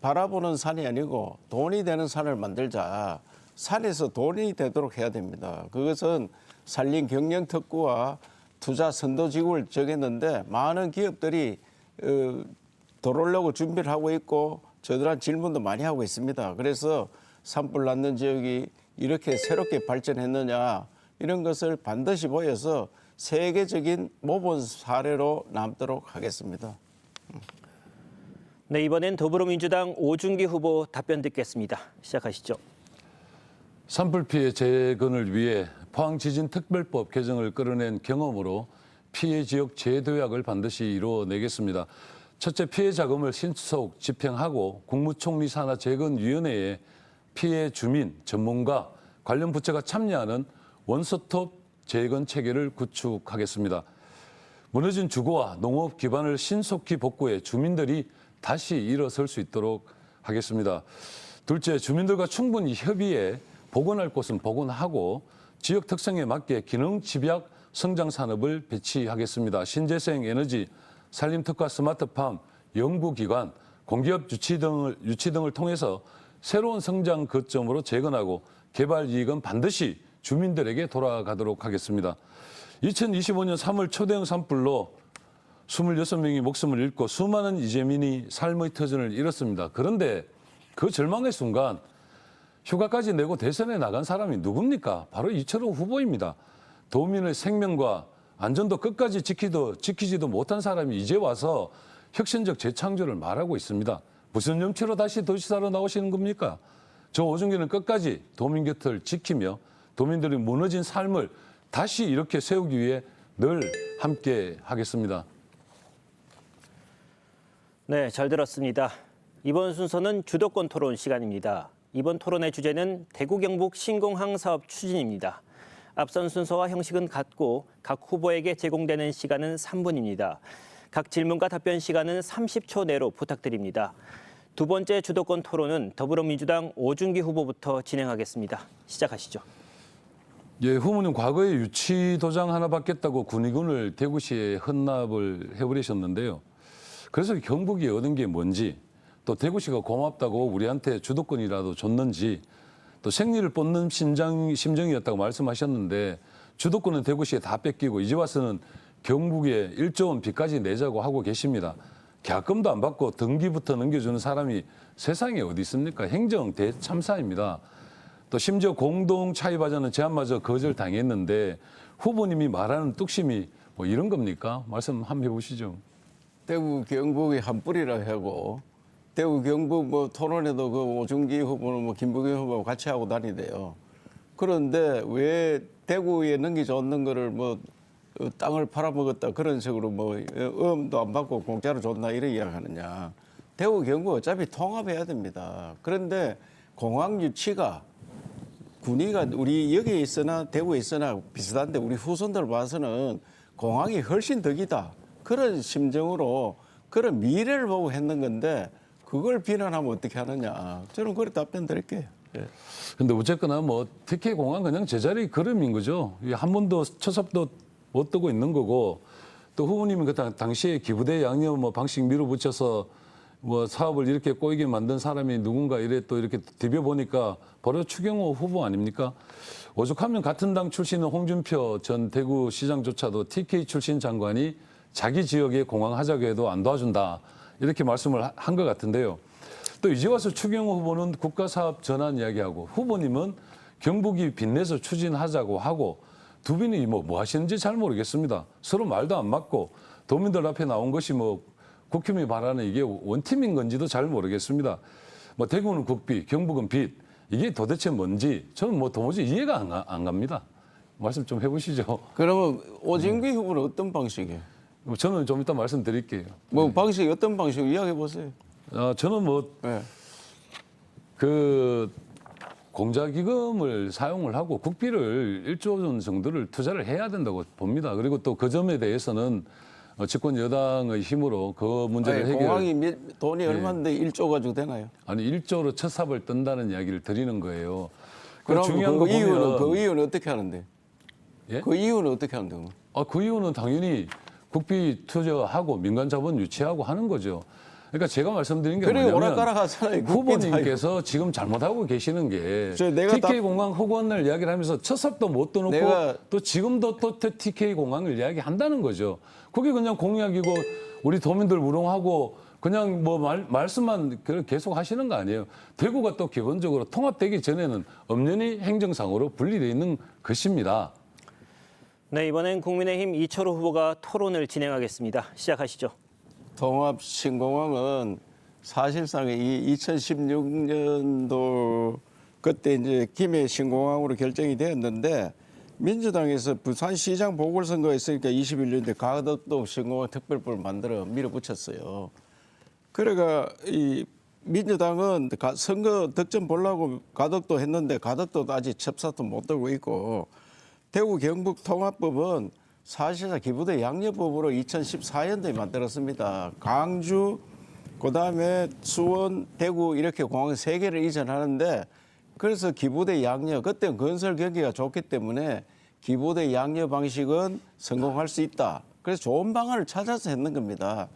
바라보는 산이 아니고 돈이 되는 산을 만들자. 산에서 돈이 되도록 해야 됩니다. 그것은 산림 경영 특구와 투자 선도지구를 정했는데 많은 기업들이 들어오려고 준비를 하고 있고 저들한 질문도 많이 하고 있습니다. 그래서 산불 났는 지역이 이렇게 새롭게 발전했느냐 이런 것을 반드시 보여서 세계적인 모범 사례로 남도록 하겠습니다. 네, 이번엔 더불어민주당 오준기 후보 답변 듣겠습니다. 시작하시죠. 산불 피해 재건을 위해 포항지진특별법 개정을 끌어낸 경험으로 피해 지역 재도약을 반드시 이루어내겠습니다. 첫째, 피해 자금을 신속 집행하고 국무총리 산하 재건위원회에 피해 주민, 전문가, 관련 부처가 참여하는 원스톱 재건 체계를 구축하겠습니다. 무너진 주거와 농업 기반을 신속히 복구해 주민들이 다시 일어설 수 있도록 하겠습니다. 둘째, 주민들과 충분히 협의해 복원할 곳은 복원하고 지역 특성에 맞게 기능 집약 성장 산업을 배치하겠습니다. 신재생 에너지, 산림특화 스마트팜, 연구기관, 공기업 유치 등을 통해서 새로운 성장 거점으로 재건하고 개발 이익은 반드시 주민들에게 돌아가도록 하겠습니다. 2025년 3월 초대형 산불로 26명이 목숨을 잃고 수많은 이재민이 삶의 터전을 잃었습니다. 그런데 그 절망의 순간 휴가까지 내고 대선에 나간 사람이 누굽니까? 바로 이철우 후보입니다. 도민의 생명과 안전도 끝까지 지키지도 못한 사람이 이제 와서 혁신적 재창조를 말하고 있습니다. 무슨 염치로 다시 도지사로 나오시는 겁니까? 저 오준기는 끝까지 도민 곁을 지키며 도민들이 무너진 삶을 다시 이렇게 세우기 위해 늘 함께 하겠습니다. 네, 잘 들었습니다. 이번 순서는 주도권 토론 시간입니다. 이번 토론의 주제는 대구 경북 신공항 사업 추진입니다. 앞선 순서와 형식은 같고 각 후보에게 제공되는 시간은 3분입니다. 각 질문과 답변 시간은 30초 내로 부탁드립니다. 두 번째 주도권 토론은 더불어민주당 오준기 후보부터 진행하겠습니다. 시작하시죠. 예, 후보님 과거에 유치 도장 하나 받겠다고 군의군을 대구시에 헌납을 해버리셨는데요. 그래서 경북이 얻은 게 뭔지, 또 대구시가 고맙다고 우리한테 주도권이라도 줬는지, 또 생리를 뻗는 심정이었다고 말씀하셨는데 주도권은 대구시에 다 뺏기고 이제 와서는 경북에 1조 원 빚까지 내자고 하고 계십니다. 계약금도 안 받고 등기부터 넘겨주는 사람이 세상에 어디 있습니까? 행정 대참사입니다. 또 심지어 공동 차입하자는 제안마저 거절당했는데 후보님이 말하는 뚝심이 뭐 이런 겁니까? 말씀 한번 해보시죠. 대구 경북이 한 뿌리라 하고 대구 경북 뭐 토론에도 그 오준기 후보는 뭐 김부겸 후보하고 같이 하고 다니대요. 그런데 왜 대구에 넘기줬는 거를 뭐 땅을 팔아먹었다 그런 식으로 뭐 음도 안 받고 공짜로 줬나 이런 이야기하느냐. 대구 경북 어차피 통합해야 됩니다. 그런데 공항 유치가 군위가 우리 여기에 있으나 대구에 있으나 비슷한데 우리 후손들 봐서는 공항이 훨씬 덕이다. 그런 심정으로 그런 미래를 보고 했는 건데 그걸 비난하면 어떻게 하느냐. 저는 그렇게 답변 드릴게요. 근데 어쨌거나 뭐 TK 공항 그냥 제자리 걸음인 거죠. 한 번도 초섭도 못 두고 있는 거고 또 후보님은 그 당시에 기부대 양념 뭐 방식 밀어붙여서 뭐 사업을 이렇게 꼬이게 만든 사람이 누군가 이래 또 이렇게 뒤벼보니까 바로 추경호 후보 아닙니까? 오죽하면 같은 당 출신의 홍준표 전 대구시장조차도 TK 출신 장관이 자기 지역에 공항 하자고 해도 안 도와준다. 이렇게 말씀을 한 것 같은데요. 또 이제 와서 추경호 후보는 국가사업 전환 이야기하고 후보님은 경북이 빚내서 추진하자고 하고 두 분이 뭐 하시는지 잘 모르겠습니다. 서로 말도 안 맞고 도민들 앞에 나온 것이 뭐 국힘이 바라는 이게 원팀인 건지도 잘 모르겠습니다. 뭐 대구는 국비, 경북은 빚. 이게 도대체 뭔지 저는 뭐 도무지 이해가 안 갑니다. 말씀 좀 해보시죠. 그러면 오진기 후보는 어떤 방식이에요? 저는 좀 이따 말씀드릴게요. 뭐 방식이 어떤 방식으로 이야기해 보세요. 저는 뭐 네. 그 공자기금을 사용을 하고 국비를 1조 원 정도를 투자를 해야 된다고 봅니다. 그리고 또 그 점에 대해서는 집권 여당의 힘으로 그 문제를 아니, 해결. 공항이 돈이 얼마인데 1조 가지고 되나요? 아니 1조로 첫 삽을 뜬다는 이야기를 드리는 거예요. 그럼 중요한 그 거 이유는 보면 그 이유는 어떻게 하는데? 예? 그 이유는 어떻게 하는데? 그 이유는 당연히 국비 투자하고 민간 자본 유치하고 하는 거죠. 그러니까 제가 말씀드린 게 그래 뭐냐면 오락가락 하잖아요. 후보님께서 지금 잘못하고 계시는 게 저 내가 TK 공항 허구원을 이야기를 하면서 첫 삽도 못 떠놓고 내가- 또 지금도 또 TK 공항을 이야기한다는 거죠. 그게 그냥 공약이고 우리 도민들 우롱하고 그냥 뭐 말씀만 계속 하시는 거 아니에요. 대구가 또 기본적으로 통합되기 전에는 엄연히 행정상으로 분리되어 있는 것입니다. 네, 이번엔 국민의힘 이철호 후보가 토론을 진행하겠습니다. 시작하시죠. 통합 신공항은 사실상 이 2016년도 그때 이제 김해 신공항으로 결정이 되었는데 민주당에서 부산시장 보궐선거가 있으니까 21년대 가덕도 신공항 특별법을 만들어 밀어붙였어요. 그래가 이 민주당은 선거 득점 보려고 가덕도 했는데 가덕도도 아직 첩사도 못 들고 있고 대구 경북 통합법은 사실상 기부대 양려법으로 2014년도에 만들었습니다. 광주, 그다음에 수원, 대구 이렇게 공항 3개를 이전하는데 그래서 기부대 양려, 그때는 건설 경기가 좋기 때문에 기부대 양려 방식은 성공할 수 있다. 그래서 좋은 방안을 찾아서 했는 겁니다.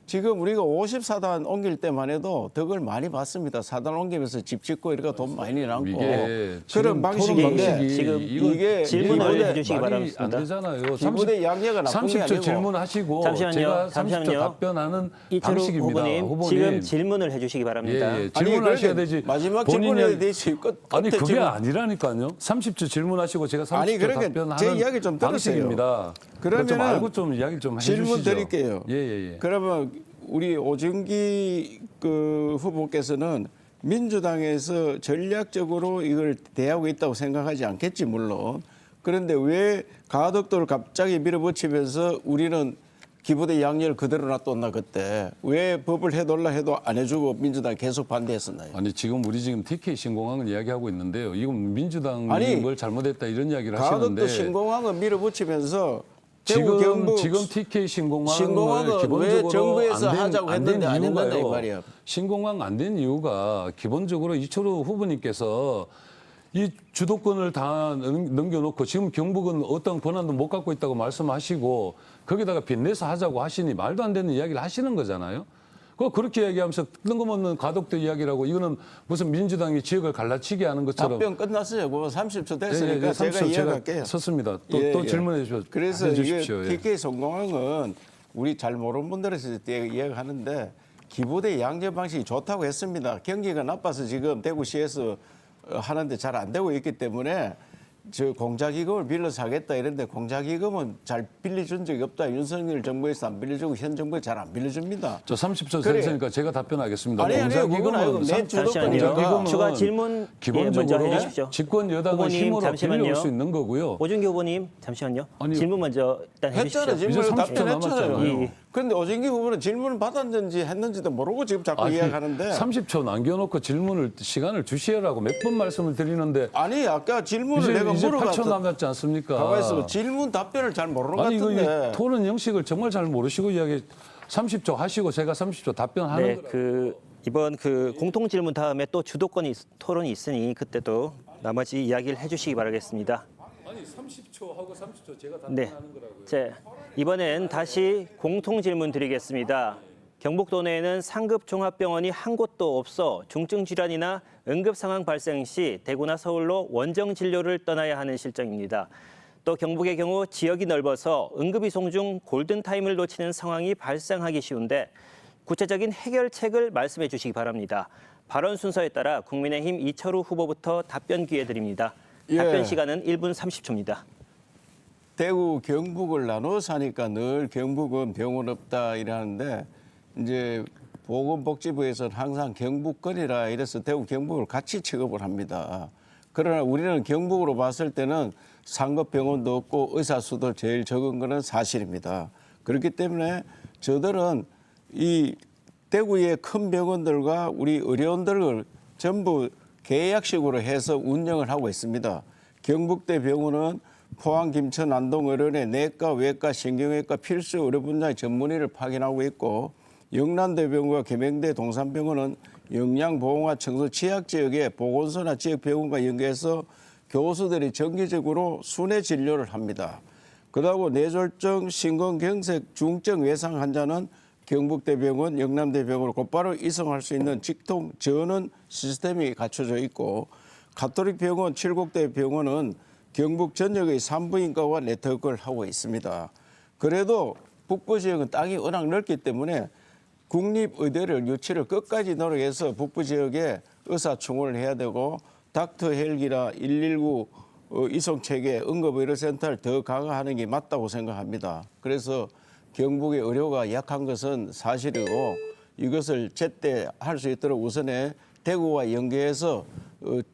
지금 우리가 54단 옮길 때만 해도 덕을 많이 봤습니다. 4단 옮기면서 집 짓고 이렇게 돈 많이 남고 이게 그런 방식인데 지금 이게 질문을 기부대- 해주시기 말이 바랍니다. 안 되잖아요. 기부대 양려가 나쁜 게 30초 아니고 질문하시고 잠시만요. 제가 30초 잠시만요. 답변하는 이철호 방식입니다. 후보님, 지금 질문을 해주시기 바랍니다. 예, 예. 아니, 질문하셔야 그렇게 되지. 마지막 본인이 질문에 대해서 아니 끝에 그게 질문- 아니라니까요. 30초 질문하시고 제가 30초 아니, 그러니까 답변하는 제 이야기 좀 들으세요. 방식입니다. 그거 좀 그러면은 알고 좀 이야기 좀 해주시죠. 질문 드릴게요. 예예예. 그러면 우리 오준기 그 후보께서는 민주당에서 전략적으로 이걸 대하고 있다고 생각하지 않겠지 물론. 그런데 왜 가덕도를 갑자기 밀어붙이면서 우리는 기부대 양려를 그대로 놔뒀나 그때 왜 법을 해달라 해도 안 해주고 민주당 계속 반대했었나요? 아니 지금 우리 지금 TK 신공항을 이야기하고 있는데요. 이건 민주당이 아니, 뭘 잘못했다 이런 이야기를 가덕도 하시는데 신공항을 밀어붙이면서 대구 경북 지금 TK 신공항을 신공항은 기본적으로 왜 정부에서 하자고 했는데 안 했는데 이 이유가요. 말이야. 신공항 안 된 이유가 기본적으로 이철호 후보님께서 이 주도권을 다 넘겨놓고 지금 경북은 어떤 권한도 못 갖고 있다고 말씀하시고 거기다가 빚내서 하자고 하시니 말도 안 되는 이야기를 하시는 거잖아요. 그렇게 얘기하면서 뜬금없는 가덕도 이야기라고 이거는 무슨 민주당이 지역을 갈라치게 하는 것처럼. 답변 끝났어요. 그거 30초 됐으니까 제가 30초 이해할게요. 섰습니다. 또 예, 예. 질문해 그래서 주십시오. 이게 예. TK 성공항은 우리 잘 모르는 분들에서 이야기하는데 기부대 양재 방식이 좋다고 했습니다. 경기가 나빠서 지금 대구시에서 하는데 잘 안 되고 있기 때문에 저 공자기금을 빌려서 하겠다 이런데 공자기금은 잘 빌려준 적이 없다. 윤석열 정부에서 안 빌려주고 현 정부에 잘 안 빌려줍니다. 저 30초 그래. 됐으니까 제가 답변하겠습니다. 아니, 그건 아니고 내 주도권이니까. 잠시만요. 추가 질문 먼저 기본적으로 해주십시오. 집권 여당의 후보님, 힘으로 잠시만요. 빌려올 수 있는 거고요. 오준기 후보님 잠시만요. 아니, 질문 먼저 일단 했잖아요. 해주십시오. 질문을 이제 30초 답변했잖아요. 남았잖아요. 예. 그런데 오진기 후보는 질문을 받았는지 했는지도 모르고 지금 자꾸 이야기하는데 30초 남겨놓고 시간을 주시라고 몇 번 말씀을 드리는데 아니 아까 질문을 내가 이제 8초 물어봤던 남았지 않습니까? 가만 있어 질문 답변을 잘 모르는 것 아니 이거 같은데 토론 형식을 정말 잘 모르시고 이야기 30초 하시고 제가 30초 답변하는 네, 거라. 이번 공통 질문 다음에 또 토론이 있으니 그때 또 나머지 이야기를 해주시기 바라겠습니다. 아니 30초 하고 30초 제가 네, 이번엔 다시 공통 질문 드리겠습니다. 경북도 내에는 상급 종합병원이 한 곳도 없어 중증 질환이나 응급 상황 발생 시 대구나 서울로 원정 진료를 떠나야 하는 실정입니다. 또 경북의 경우 지역이 넓어서 응급이송 중 골든타임을 놓치는 상황이 발생하기 쉬운데 구체적인 해결책을 말씀해 주시기 바랍니다. 발언 순서에 따라 국민의힘 이철우 후보부터 답변 기회 드립니다. 답변 시간은 1분 30초입니다. 대구, 경북을 나눠서 하니까 늘 경북은 병원 없다 이러는데 이제 보건복지부에서는 항상 경북권이라 이래서 대구, 경북을 같이 취급을 합니다. 그러나 우리는 경북으로 봤을 때는 상급 병원도 없고 의사 수도 제일 적은 거는 사실입니다. 그렇기 때문에 저들은 이 대구의 큰 병원들과 우리 의료원들을 전부 계약식으로 해서 운영을 하고 있습니다. 경북대 병원은 포항, 김천, 안동 의료원의 내과, 외과, 신경외과 필수 의료 분야의 전문의를 파견하고 있고 영남대병원과 계명대 동산병원은 영양, 보험과 청소 취약 지역의 보건소나 지역병원과 연계해서 교수들이 정기적으로 순회 진료를 합니다. 그러고 뇌졸중, 심근경색, 중증 외상 환자는 경북대병원, 영남대병원으로 곧바로 이송할 수 있는 직통 전원 시스템이 갖춰져 있고 가톨릭병원, 칠곡대병원은 경북 전역의 산부인과와 네트워크를 하고 있습니다. 그래도 북부 지역은 땅이 워낙 넓기 때문에 국립의대를 유치를 끝까지 노력해서 북부 지역에 의사충원을 해야 되고 닥터 헬기나 119 이송체계 응급의료센터를 더 강화하는 게 맞다고 생각합니다. 그래서 경북의 의료가 약한 것은 사실이고 이것을 제때 할 수 있도록 우선에 대구와 연계해서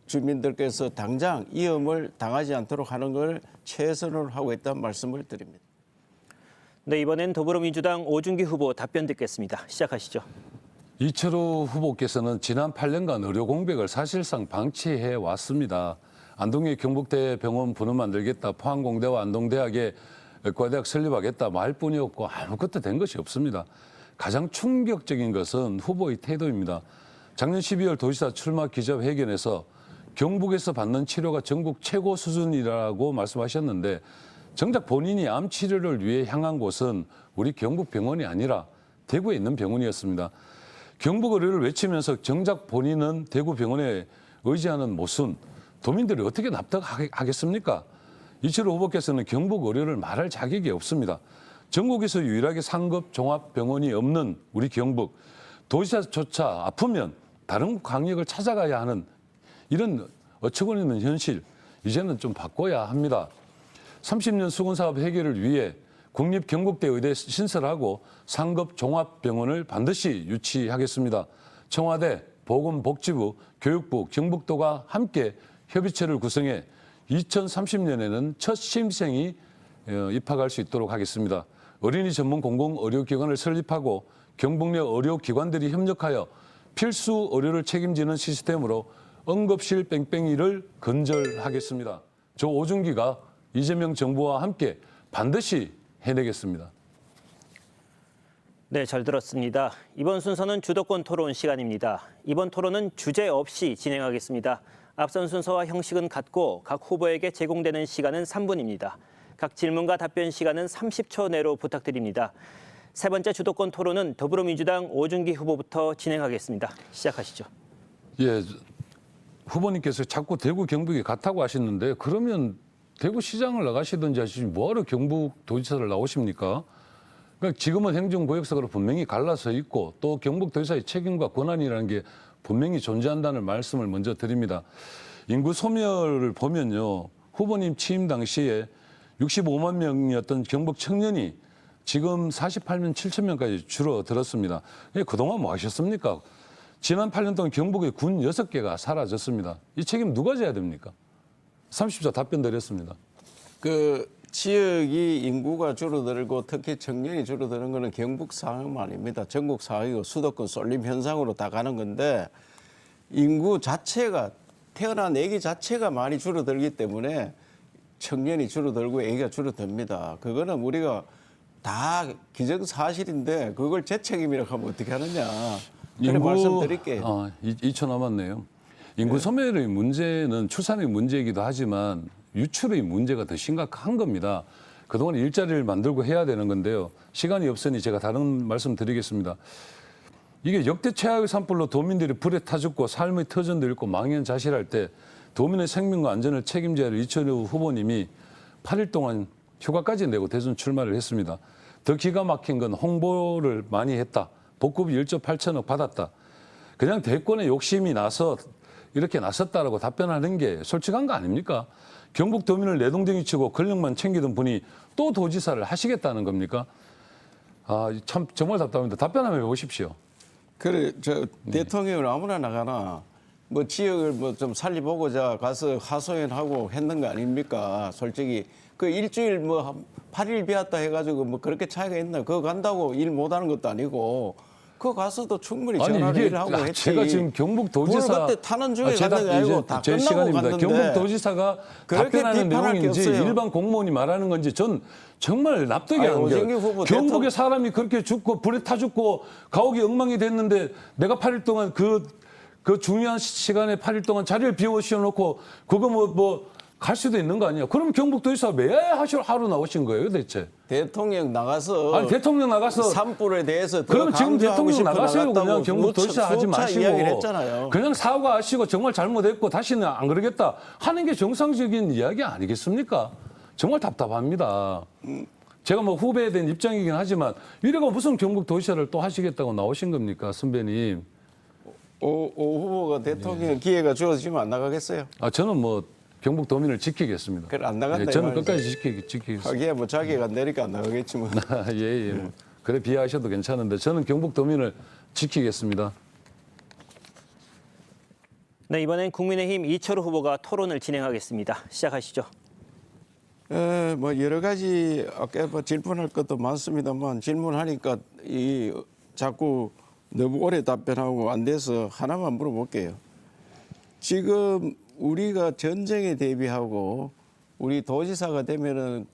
주민들께서 당장 위험을 당하지 않도록 하는 걸 최선으로 하고 있다는 말씀을 드립니다. 네, 이번엔 더불어민주당 오준기 후보 답변 듣겠습니다. 시작하시죠. 이철우 후보께서는 지난 8년간 의료 공백을 사실상 방치해 왔습니다. 안동의 경북대 병원 분원 만들겠다, 포항공대와 안동대학에 의과대학 설립하겠다 말뿐이었고 아무것도 된 것이 없습니다. 가장 충격적인 것은 후보의 태도입니다. 작년 12월 도지사 출마 기자회견에서 경북에서 받는 치료가 전국 최고 수준이라고 말씀하셨는데 정작 본인이 암 치료를 위해 향한 곳은 우리 경북 병원이 아니라 대구에 있는 병원이었습니다. 경북 의료를 외치면서 정작 본인은 대구 병원에 의지하는 모순, 도민들이 어떻게 납득하겠습니까? 이철우 후보께서는 경북 의료를 말할 자격이 없습니다. 전국에서 유일하게 상급 종합병원이 없는 우리 경북, 도지사조차 아프면 다른 광역을 찾아가야 하는 이런 어처구니 없는 현실, 이제는 좀 바꿔야 합니다. 30년 수건사업 해결을 위해 국립경북대 의대 신설하고 상급 종합병원을 반드시 유치하겠습니다. 청와대, 보건복지부, 교육부, 경북도가 함께 협의체를 구성해 2030년에는 첫 신입생이 입학할 수 있도록 하겠습니다. 어린이 전문 공공의료기관을 설립하고 경북 내 의료기관들이 협력하여 필수 의료를 책임지는 시스템으로 응급실 뺑뺑이를 근절하겠습니다. 저 오준기가 이재명 정부와 함께 반드시 해내겠습니다. 네, 잘 들었습니다. 이번 순서는 주도권 토론 시간입니다. 이번 토론은 주제 없이 진행하겠습니다. 앞선 순서와 형식은 같고 각 후보에게 제공되는 시간은 3분입니다. 각 질문과 답변 시간은 30초 내로 부탁드립니다. 세 번째 주도권 토론은 더불어민주당 오준기 후보부터 진행하겠습니다. 시작하시죠. 예, 후보님께서 자꾸 대구 경북이 같다고 하시는데 그러면 대구시장을 나가시든지 하시지 뭐하러 경북 도지사를 나오십니까? 그러니까 지금은 행정구역석으로 분명히 갈라서 있고 또 경북도지사의 책임과 권한이라는 게 분명히 존재한다는 말씀을 먼저 드립니다. 인구 소멸을 보면요. 후보님 취임 당시에 65만 명이었던 경북 청년이 지금 48만 7천 명까지 줄어들었습니다. 그동안 뭐 하셨습니까? 지난 8년 동안 경북의 군 6개가 사라졌습니다. 이 책임 누가 져야 됩니까? 30초 답변 드렸습니다. 그 지역이 인구가 줄어들고 특히 청년이 줄어드는 것은 경북 상황만 아닙니다. 전국 상황이고 수도권 쏠림 현상으로 다 가는 건데 인구 자체가 태어난 아기 자체가 많이 줄어들기 때문에 청년이 줄어들고 아기가 줄어듭니다. 그거는 우리가 다 기정사실인데 그걸 제 책임이라고 하면 어떻게 하느냐. 그런 말씀드릴게요. 2초 남았네요. 인구 소멸의 문제는 출산의 문제이기도 하지만 유출의 문제가 더 심각한 겁니다. 그동안 일자리를 만들고 해야 되는 건데요. 시간이 없으니 제가 다른 말씀 드리겠습니다. 이게 역대 최악의 산불로 도민들이 불에 타 죽고 삶의 터전도 잃고 망연자실할 때 도민의 생명과 안전을 책임져야 할 이철우 후보님이 8일 동안 휴가까지 내고 대선 출마를 했습니다. 더 기가 막힌 건 홍보를 많이 했다. 복급이 1조 8천억 받았다. 그냥 대권에 욕심이 나서 이렇게 나섰다라고 답변하는 게 솔직한 거 아닙니까? 경북 도민을 내동댕이 치고 권력만 챙기던 분이 또 도지사를 하시겠다는 겁니까? 아, 참 정말 답답합니다. 답변 한번 해보십시오. 그래, 대통령을 아무나 나가나 뭐 지역을 뭐 좀 살리보고자 가서 하소연하고 했는 거 아닙니까? 솔직히 그 일주일 뭐 8일 비웠다 해가지고 뭐 그렇게 차이가 있나? 그거 간다고 일 못하는 것도 아니고 그거 가서도 충분히 전화를 일하고 했지. 제가 지금 경북 도지사 그때 타는 중에 갔는 게 아니고 다 제 끝나고 시간입니다. 갔는데 경북 도지사가 그렇게 답변하는 비판할 게 내용인지 없어요. 일반 공무원이 말하는 건지 전 정말 납득이 안 오진규 돼요. 후보 경북에 사람이 그렇게 죽고 불에 타 죽고 가옥이 엉망이 됐는데 내가 8일 동안 그 중요한 시간에 8일 동안 자리를 비워씌워놓고 그거 뭐 갈 수도 있는 거 아니야? 그럼 경북 도지사 왜 하루 나오신 거예요, 대체? 대통령 나가서 아니 대통령 나가서 산불에 대해서 더 그럼 지금 강조하고 대통령 싶어 나가세요. 나갔다고 그냥 경북 도지사 하지 수차 마시고 이야기를 했잖아요. 그냥 사과하시고 정말 잘못했고 다시는 안 그러겠다 하는 게 정상적인 이야기 아니겠습니까? 정말 답답합니다. 제가 뭐 후배에 대한 입장이긴 하지만 이래가 무슨 경북 도지사를 또 하시겠다고 나오신 겁니까, 선배님? 오 후보가 대통령 기회가 주어지면 안 나가겠어요? 아 저는 뭐 경북 도민을 지키겠습니다. 그래, 안 나간다, 이 저는 말이지. 끝까지 지키겠습니다. 하기야 뭐 자기가 내니까 안 나가겠지만. 예. 뭐. 그래 비하하셔도 괜찮은데 저는 경북 도민을 지키겠습니다. 네, 이번엔 국민의힘 이철우 후보가 토론을 진행하겠습니다. 시작하시죠. 뭐 여러 가지 아까 뭐 질문할 것도 많습니다만 질문하니까 이 자꾸 너무 오래 답변하고 안 돼서 하나만 물어볼게요. 지금 우리가 전쟁에 대비하고 우리 도지사가 되면은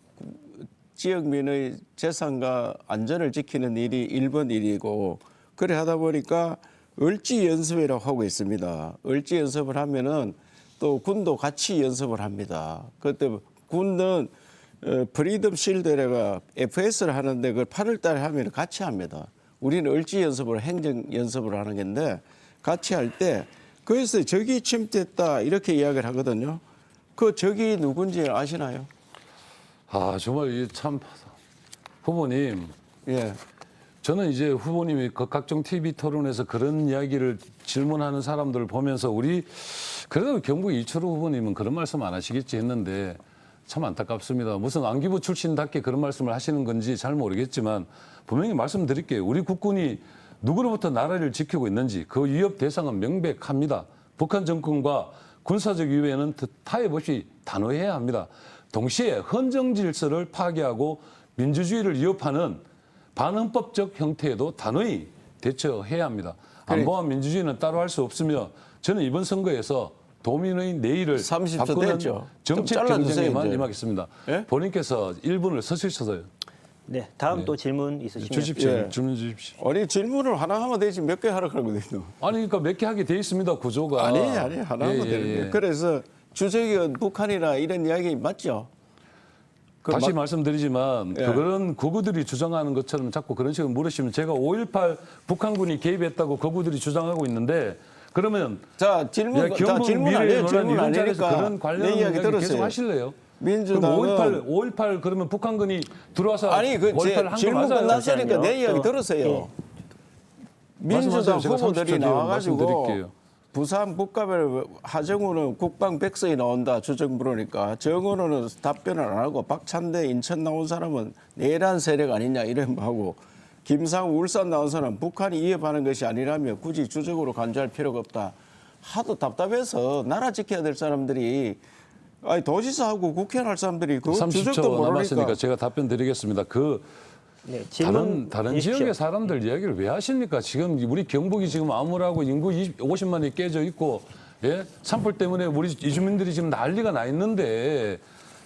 지역민의 재산과 안전을 지키는 일이 1번 일이고 그래 하다 보니까 을지 연습이라고 하고 있습니다. 을지 연습을 하면은 또 군도 같이 연습을 합니다. 그때 군은 프리덤 실드가 FS를 하는데 그걸 8월 달에 하면 같이 합니다. 우리는 을지 연습을 행정 연습을 하는 건데 같이 할 때 거기서 적이 침투했다 이렇게 이야기를 하거든요. 그 적이 누군지 아시나요? 아 정말 참 후보님. 예. 저는 이제 후보님이 각종 TV 토론에서 그런 이야기를 질문하는 사람들을 보면서 우리 그래도 경북 이철우 후보님은 그런 말씀 안 하시겠지 했는데 참 안타깝습니다. 무슨 안기부 출신답게 그런 말씀을 하시는 건지 잘 모르겠지만 분명히 말씀드릴게요. 우리 국군이 누구로부터 나라를 지키고 있는지 그 위협 대상은 명백합니다. 북한 정권과 군사적 위협에는 타협 없이 단호해야 합니다. 동시에 헌정 질서를 파괴하고 민주주의를 위협하는 반헌법적 형태에도 단호히 대처해야 합니다. 안보와 민주주의는 따로 할 수 없으며 저는 이번 선거에서 도민의 내일을 30초 바꾸는 됐죠. 정책 좀 잘라주세요, 경쟁에만 이제. 임하겠습니다. 예? 본인께서 1분을 서주셔서요. 네, 다음 또 질문 있으시면 주십시오. 예. 질문 주십시오. 아니 질문을 하나 하면 되지 몇 개 하라 그러거든요. 아니 그러니까 몇 개 하게 돼 있습니다. 구조가. 아니 하나 하면 되는데. 그래서 주적이 북한이나 이런 이야기 맞죠? 그 다시 말씀드리지만 예. 그거는 거구들이 주장하는 것처럼 자꾸 그런 식으로 물으시면 제가 5.18 북한군이 개입했다고 거구들이 주장하고 있는데 그러면 자 질문 야, 자 경북 질문 미래의 아니에요. 논란 질문 이런 자리에서 아니니까 그런 관련 내 이야기 이야기 계속 들었어요. 하실래요? 민주당은 그럼 5.18 그러면 북한군이 들어와서 아니 그 5.18 한거 질문 맞아요? 끝났으니까 내 잠시만요. 이야기 또, 들으세요. 예. 민주당 말씀하세요. 제가 30초 후보들이 뒤에 나와가지고 말씀드릴게요. 부산 북가별 하정우는 국방 백서에 나온다 주정부로니까 정원호는 답변을 안 하고 박찬대 인천 나온 사람은 내란 세력 아니냐 이런 하고 김상우 울산 나온 사람 북한이 위협하는 것이 아니라면 굳이 주적으로 간주할 필요가 없다. 하도 답답해서 나라 지켜야 될 사람들이 아니 도지사하고 국회의원 할 사람들이 그 주적도 30초 모르니까 남았으니까 제가 답변 드리겠습니다. 네, 질문 다른 해주십시오. 지역의 사람들 이야기를 왜 하십니까? 지금 우리 경북이 지금 암울하고 인구 50만이 깨져 있고 예? 산불 때문에 우리 이주민들이 지금 난리가 나 있는데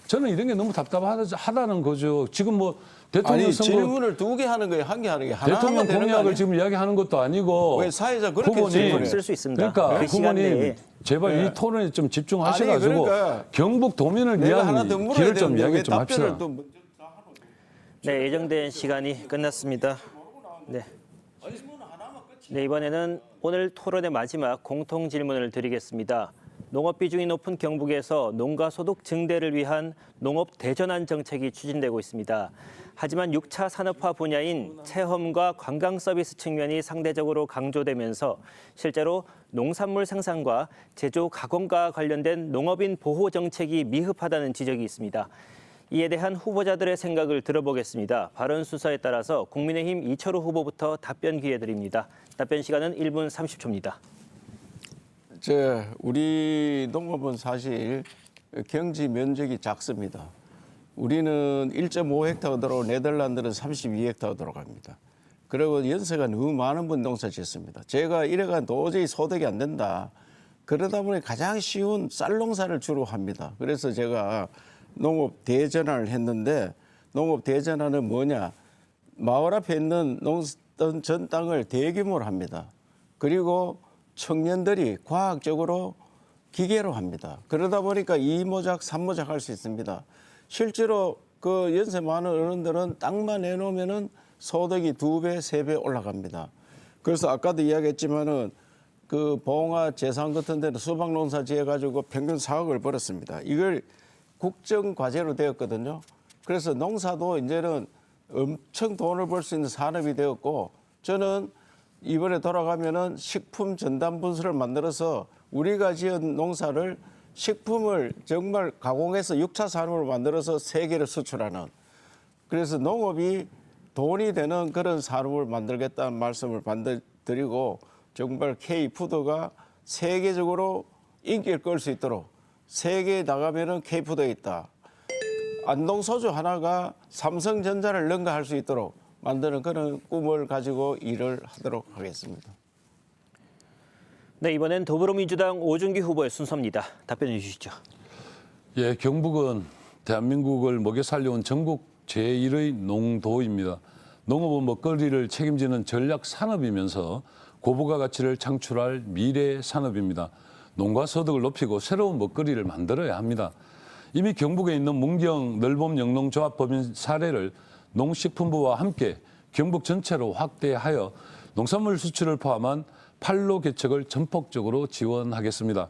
저는 이런 게 너무 답답하다는 거죠. 지금 뭐 대통령 아니 선거 질문을 2개 하는 거예요, 1개 하는 게 하나 대통령 하면 되는 거 공약을 아니에요? 지금 이야기하는 것도 아니고 왜 사회자 그렇게 후보님, 질문을 쓸 수 있습니다. 그러니까 그 시간 후보님 내에. 제발 네. 이 토론에 좀 집중하셔가지고 아니, 그러니까 경북 도민을 내가 위한 하나 더 물어야 길을 좀 되는데 이야기 왜 좀 합시다. 답변을 또 먼저 네, 예정된 시간이 끝났습니다. 네. 질문 하나만 끝이 네, 이번에는 오늘 토론의 마지막 공통 질문을 드리겠습니다. 농업 비중이 높은 경북에서 농가 소득 증대를 위한 농업 대전환 정책이 추진되고 있습니다. 하지만 6차 산업화 분야인 체험과 관광 서비스 측면이 상대적으로 강조되면서 실제로 농산물 생산과 제조 가공과 관련된 농업인 보호 정책이 미흡하다는 지적이 있습니다. 이에 대한 후보자들의 생각을 들어보겠습니다. 발언 순서에 따라서 국민의힘 이철우 후보부터 답변 기회 드립니다. 답변 시간은 1분 30초입니다. 우리 농업은 사실 경지 면적이 작습니다. 우리는 1.5헥타르 들어오고 네덜란드는 32헥타르 들어갑니다. 그리고 연세가 너무 많은 분 농사 짓습니다. 제가 이래가 도저히 소득이 안 된다. 그러다 보니 가장 쉬운 쌀 농사를 주로 합니다. 그래서 제가 농업 대전환을 했는데 농업 대전환은 뭐냐? 마을 앞에 있는 농던 전 땅을 대규모로 합니다. 그리고 청년들이 과학적으로 기계로 합니다. 그러다 보니까 2모작, 3모작 할 수 있습니다. 실제로 그 연세 많은 어른들은 땅만 내놓으면은 소득이 2배, 3배 올라갑니다. 그래서 아까도 이야기했지만은 그 봉화, 제산 같은 데는 수박 농사 지어가지고 평균 4억을 벌었습니다. 이걸 국정 과제로 되었거든요. 그래서 농사도 이제는 엄청 돈을 벌 수 있는 산업이 되었고 저는 이번에 돌아가면은 식품 전담 분수를 만들어서 우리가 지은 농사를 식품을 정말 가공해서 6차 산업을 만들어서 세계를 수출하는 그래서 농업이 돈이 되는 그런 산업을 만들겠다는 말씀을 반드시 드리고 정말 K푸드가 세계적으로 인기를 끌 수 있도록 세계에 나가면은 K푸드에 있다. 안동 소주 하나가 삼성전자를 능가할 수 있도록 만드는 그런 꿈을 가지고 일을 하도록 하겠습니다. 네, 이번엔 더불어민주당 오준기 후보의 순서입니다. 답변해 주시죠. 예, 경북은 대한민국을 먹여 살려온 전국 제1의 농도입니다. 농업은 먹거리를 책임지는 전략 산업이면서 고부가 가치를 창출할 미래 산업입니다. 농가 소득을 높이고 새로운 먹거리를 만들어야 합니다. 이미 경북에 있는 문경 넓봄 영농조합 법인 사례를 농식품부와 함께 경북 전체로 확대하여 농산물 수출을 포함한 판로 개척을 전폭적으로 지원하겠습니다.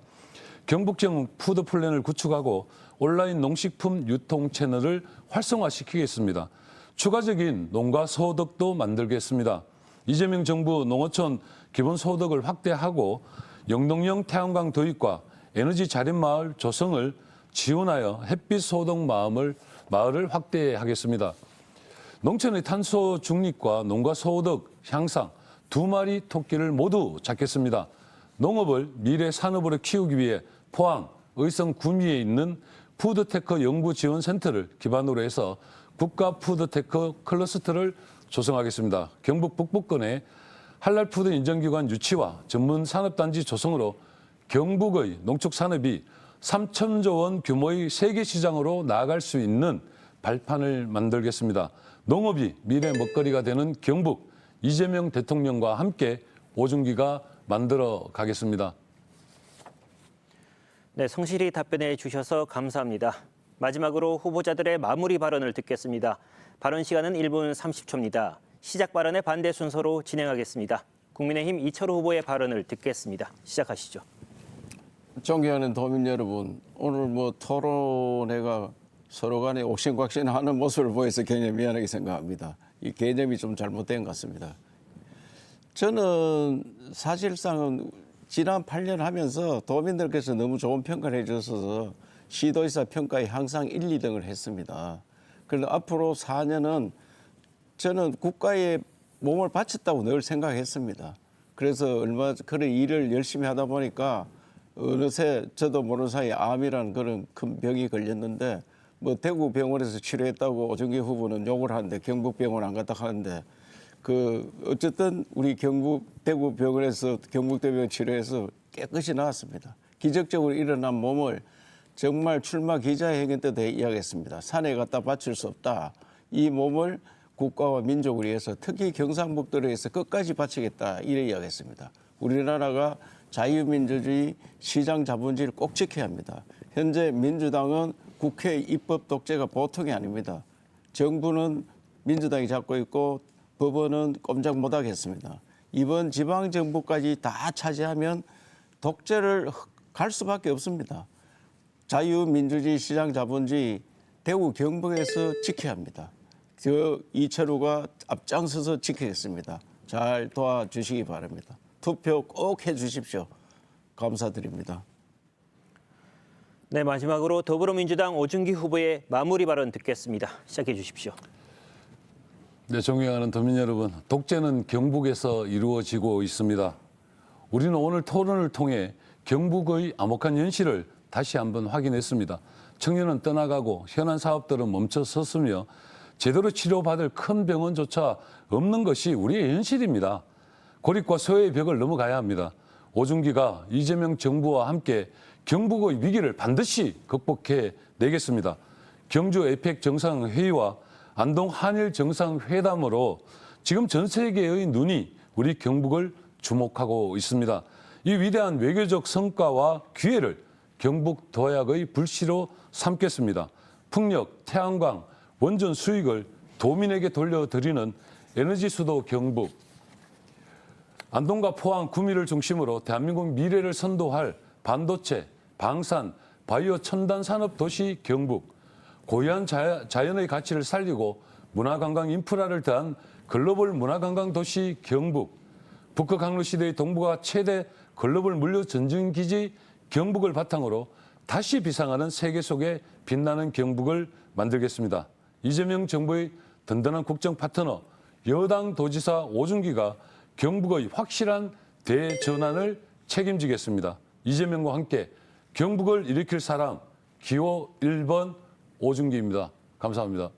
경북형 푸드 플랜을 구축하고 온라인 농식품 유통 채널을 활성화시키겠습니다. 추가적인 농가 소득도 만들겠습니다. 이재명 정부 농어촌 기본소득을 확대하고 영농형 태양광 도입과 에너지 자립 마을 조성을 지원하여 햇빛 소득 마을을 확대하겠습니다. 농촌의 탄소 중립과 농가 소득 향상 두 마리 토끼를 모두 잡겠습니다. 농업을 미래 산업으로 키우기 위해 포항, 의성 구미에 있는 푸드테크 연구지원센터를 기반으로 해서 국가 푸드테크 클러스터를 조성하겠습니다. 경북 북부권에 할랄푸드 인정기관 유치와 전문 산업단지 조성으로 경북의 농축산업이 3천조 원 규모의 세계 시장으로 나아갈 수 있는 발판을 만들겠습니다. 농업이 미래 먹거리가 되는 경북, 이재명 대통령과 함께 오준기가 만들어 가겠습니다. 네, 성실히 답변해 주셔서 감사합니다. 마지막으로 후보자들의 마무리 발언을 듣겠습니다. 발언 시간은 1분 30초입니다. 시작 발언의 반대 순서로 진행하겠습니다. 국민의힘 이철우 후보의 발언을 듣겠습니다. 시작하시죠. 존경하는 도민 여러분, 오늘 토론회가 서로 간에 옥신각신하는 모습을 보여서 굉장히 미안하게 생각합니다. 이 개념이 좀 잘못된 것 같습니다. 저는 사실상은 지난 8년 하면서 도민들께서 너무 좋은 평가를 해주셔서 시도지사 평가에 항상 1, 2등을 했습니다. 그런데 앞으로 4년은 저는 국가에 몸을 바쳤다고 늘 생각했습니다. 그래서 얼마 그런 일을 열심히 하다 보니까 어느새 저도 모르는 사이에 암이라는 그런 큰 병이 걸렸는데 대구 병원에서 치료했다고 오준기 후보는 욕을 하는데 경북병원 안 갔다 하는데 어쨌든 우리 대구 병원에서 경북대병원 치료해서 깨끗이 나았습니다. 기적적으로 일어난 몸을 정말 출마 기자회견 때도 이야기했습니다. 산에 갖다 바칠 수 없다. 이 몸을 국가와 민족을 위해서 특히 경상북도를 위해서 끝까지 바치겠다. 이래 이야기했습니다. 우리나라가 자유민주주의 시장 자본주의를 꼭 지켜야 합니다. 현재 민주당은 국회 입법 독재가 보통이 아닙니다. 정부는 민주당이 잡고 있고 법원은 꼼짝 못하겠습니다. 이번 지방정부까지 다 차지하면 독재를 갈 수밖에 없습니다. 자유민주주의, 시장자본주의 대구 경북에서 지켜야 합니다. 이철우가 앞장서서 지키겠습니다. 잘 도와주시기 바랍니다. 투표 꼭 해주십시오. 감사드립니다. 네, 마지막으로 더불어민주당 오준기 후보의 마무리 발언 듣겠습니다. 시작해 주십시오. 네, 존경하는 도민 여러분, 독재는 경북에서 이루어지고 있습니다. 우리는 오늘 토론을 통해 경북의 암흑한 현실을 다시 한번 확인했습니다. 청년은 떠나가고 현안 사업들은 멈춰섰으며 제대로 치료받을 큰 병원조차 없는 것이 우리의 현실입니다. 고립과 소외의 벽을 넘어가야 합니다. 오준기가 이재명 정부와 함께 경북의 위기를 반드시 극복해 내겠습니다. 경주 에펙 정상회의와 안동 한일 정상회담으로 지금 전 세계의 눈이 우리 경북을 주목하고 있습니다. 이 위대한 외교적 성과와 기회를 경북 도약의 불씨로 삼겠습니다. 풍력, 태양광, 원전 수익을 도민에게 돌려드리는 에너지 수도 경북, 안동과 포항, 구미를 중심으로 대한민국 미래를 선도할 반도체, 방산, 바이오 첨단 산업 도시 경북, 고유한 자연의 가치를 살리고 문화관광 인프라를 더한 글로벌 문화관광 도시 경북, 북극 항로 시대의 동북아 최대 글로벌 물류 전진기지 경북을 바탕으로 다시 비상하는 세계 속에 빛나는 경북을 만들겠습니다. 이재명 정부의 든든한 국정 파트너 여당 도지사 오준기가 경북의 확실한 대전환을 책임지겠습니다. 이재명과 함께 경북을 일으킬 사람 기호 1번 오준기입니다. 감사합니다.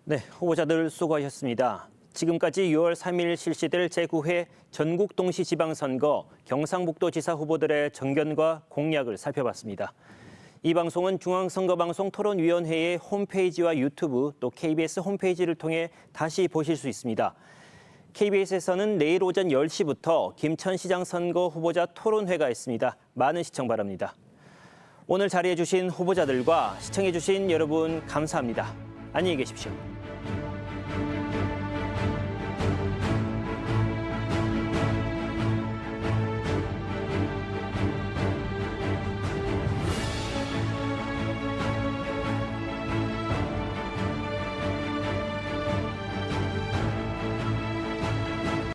네, 후보자들 수고하셨습니다. 지금까지 6월 3일 실시될 제9회 전국 동시지방선거 경상북도지사 후보들의 정견과 공약을 살펴봤습니다. 이 방송은 중앙선거방송 토론위원회의 홈페이지와 유튜브 또 KBS 홈페이지를 통해 다시 보실 수 있습니다. KBS에서는 내일 오전 10시부터 김천시장 선거 후보자 토론회가 있습니다. 많은 시청 바랍니다. 오늘 자리해 주신 후보자들과 시청해 주신 여러분 감사합니다. 안녕히 계십시오.